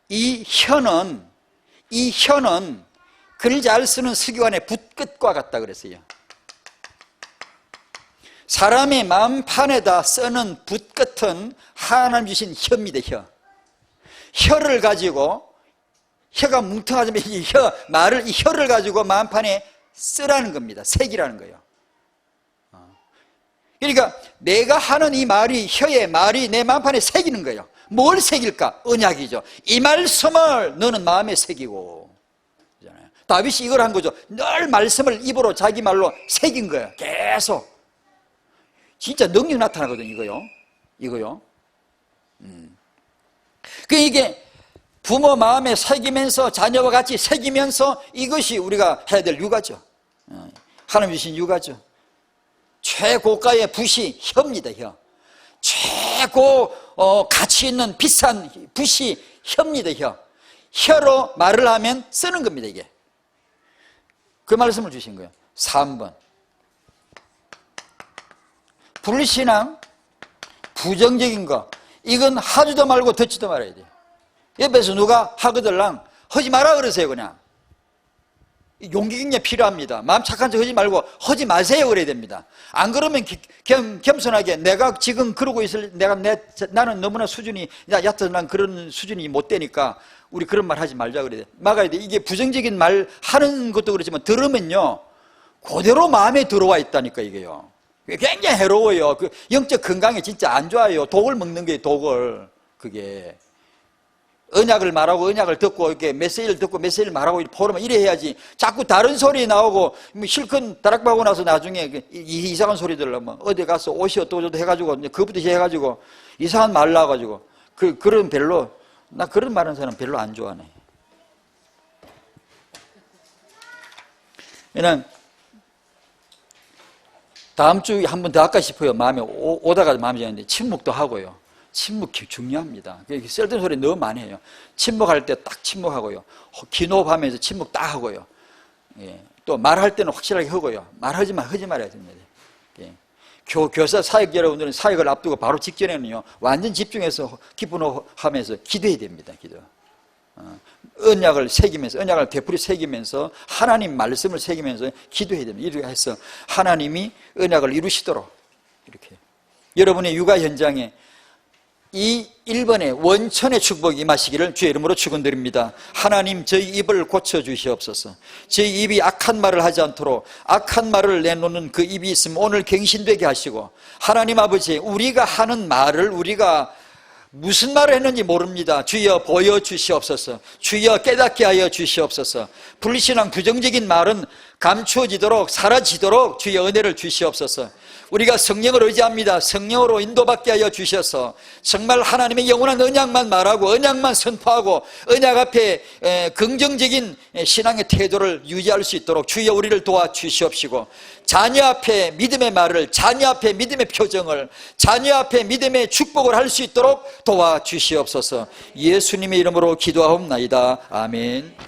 이 혀는 글 잘 쓰는 서기관의 붓끝과 같다 그랬어요. 사람의 마음판에다 쓰는 붓끝은 하나님 주신 혀입니다. 혀를 가지고, 혀가 뭉텅하지만 이 혀를 가지고 마음판에 쓰라는 겁니다. 새기라는 거예요. 그러니까 내가 하는 이 말이, 혀의 말이 내 마음판에 새기는 거예요. 뭘 새길까? 언약이죠. 이 말씀을 너는 마음에 새기고. 다윗이 이걸 한 거죠. 늘 말씀을 입으로 자기 말로 새긴 거예요. 계속. 진짜 능력 나타나거든요, 이거요. 이게 부모 마음에 새기면서 자녀와 같이 새기면서 이것이 우리가 해야 될 육아죠. 하나님 주신 육아죠. 최고가의 붓이 혀입니다. 혀. 최고 가치 있는 비싼 붓이 혀입니다. 혀. 혀로 말을 하면 쓰는 겁니다. 이게. 그 말씀을 주신 거예요. 3번. 불신앙, 부정적인 거, 이건 하지도 말고 듣지도 말아야 돼요. 옆에서 누가 하거들랑 하지 마라 그러세요. 그냥. 용기 굉장히 필요합니다. 마음 착한 척 하지 말고 하지 마세요 그래야 됩니다. 안 그러면 겸손하게 내가 지금 그러고 있을 나는 너무나 수준이 얕아서 난 그런 수준이 못 되니까 우리 그런 말 하지 말자 그래야 돼. 막아야 돼. 이게 부정적인 말 하는 것도 그렇지만 들으면요 그대로 마음에 들어와 있다니까 이게요. 굉장히 해로워요. 그 영적 건강에 진짜 안 좋아요. 독을 먹는 게 독을. 그게 언약을 말하고 언약을 듣고 이렇게 메시지를 듣고 메시지를 말하고 포럼을 이래 해야지. 자꾸 다른 소리 나오고 실컷 다락방하고 나서 나중에 이상한 소리 들으면 어디 가서 옷이 어떠고저떠 해가지고 그부터 해가지고 이상한 말 나와가지고 그런 별로 나 그런 말하는 사람 별로 안 좋아하네. 왜냐면 다음 주에 한 번 더 할까 싶어요. 마음에 오다가 마음이 자는데 침묵도 하고요. 침묵 중요합니다. 쓸데없는 소리 너무 많이 해요. 침묵할 때 딱 침묵하고요. 기노하면서 침묵 딱 하고요. 예. 또 말할 때는 확실하게 하고요. 하지 말아야 됩니다. 예. 교사 사역 여러분들은 사역을 앞두고 바로 직전에는요. 완전 집중해서 기쁜 호흡하면서 기도해야 됩니다. 기도. 언약을 새기면서 언약을 되풀이 새기면서 하나님 말씀을 새기면서 기도해야 됩니다. 이렇게 해서 하나님이 언약을 이루시도록 이렇게 여러분의 육아 현장에 이 1번의 원천의 축복이 임하시기를 주의 이름으로 축원드립니다. 하나님 저희 입을 고쳐주시옵소서. 저희 입이 악한 말을 하지 않도록 악한 말을 내놓는 그 입이 있으면 오늘 갱신되게 하시고 하나님 아버지 우리가 하는 말을 우리가 무슨 말을 했는지 모릅니다. 주여 보여주시옵소서. 주여 깨닫게 하여 주시옵소서. 불신앙 부정적인 말은 감추어지도록 사라지도록 주여 은혜를 주시옵소서. 우리가 성령을 의지합니다. 성령으로 인도받게 하여 주셔서 정말 하나님의 영원한 언약만 말하고 언약만 선포하고 언약 앞에 긍정적인 신앙의 태도를 유지할 수 있도록 주여 우리를 도와주시옵시고 자녀 앞에 믿음의 말을 자녀 앞에 믿음의 표정을 자녀 앞에 믿음의 축복을 할 수 있도록 도와주시옵소서. 예수님의 이름으로 기도하옵나이다. 아멘.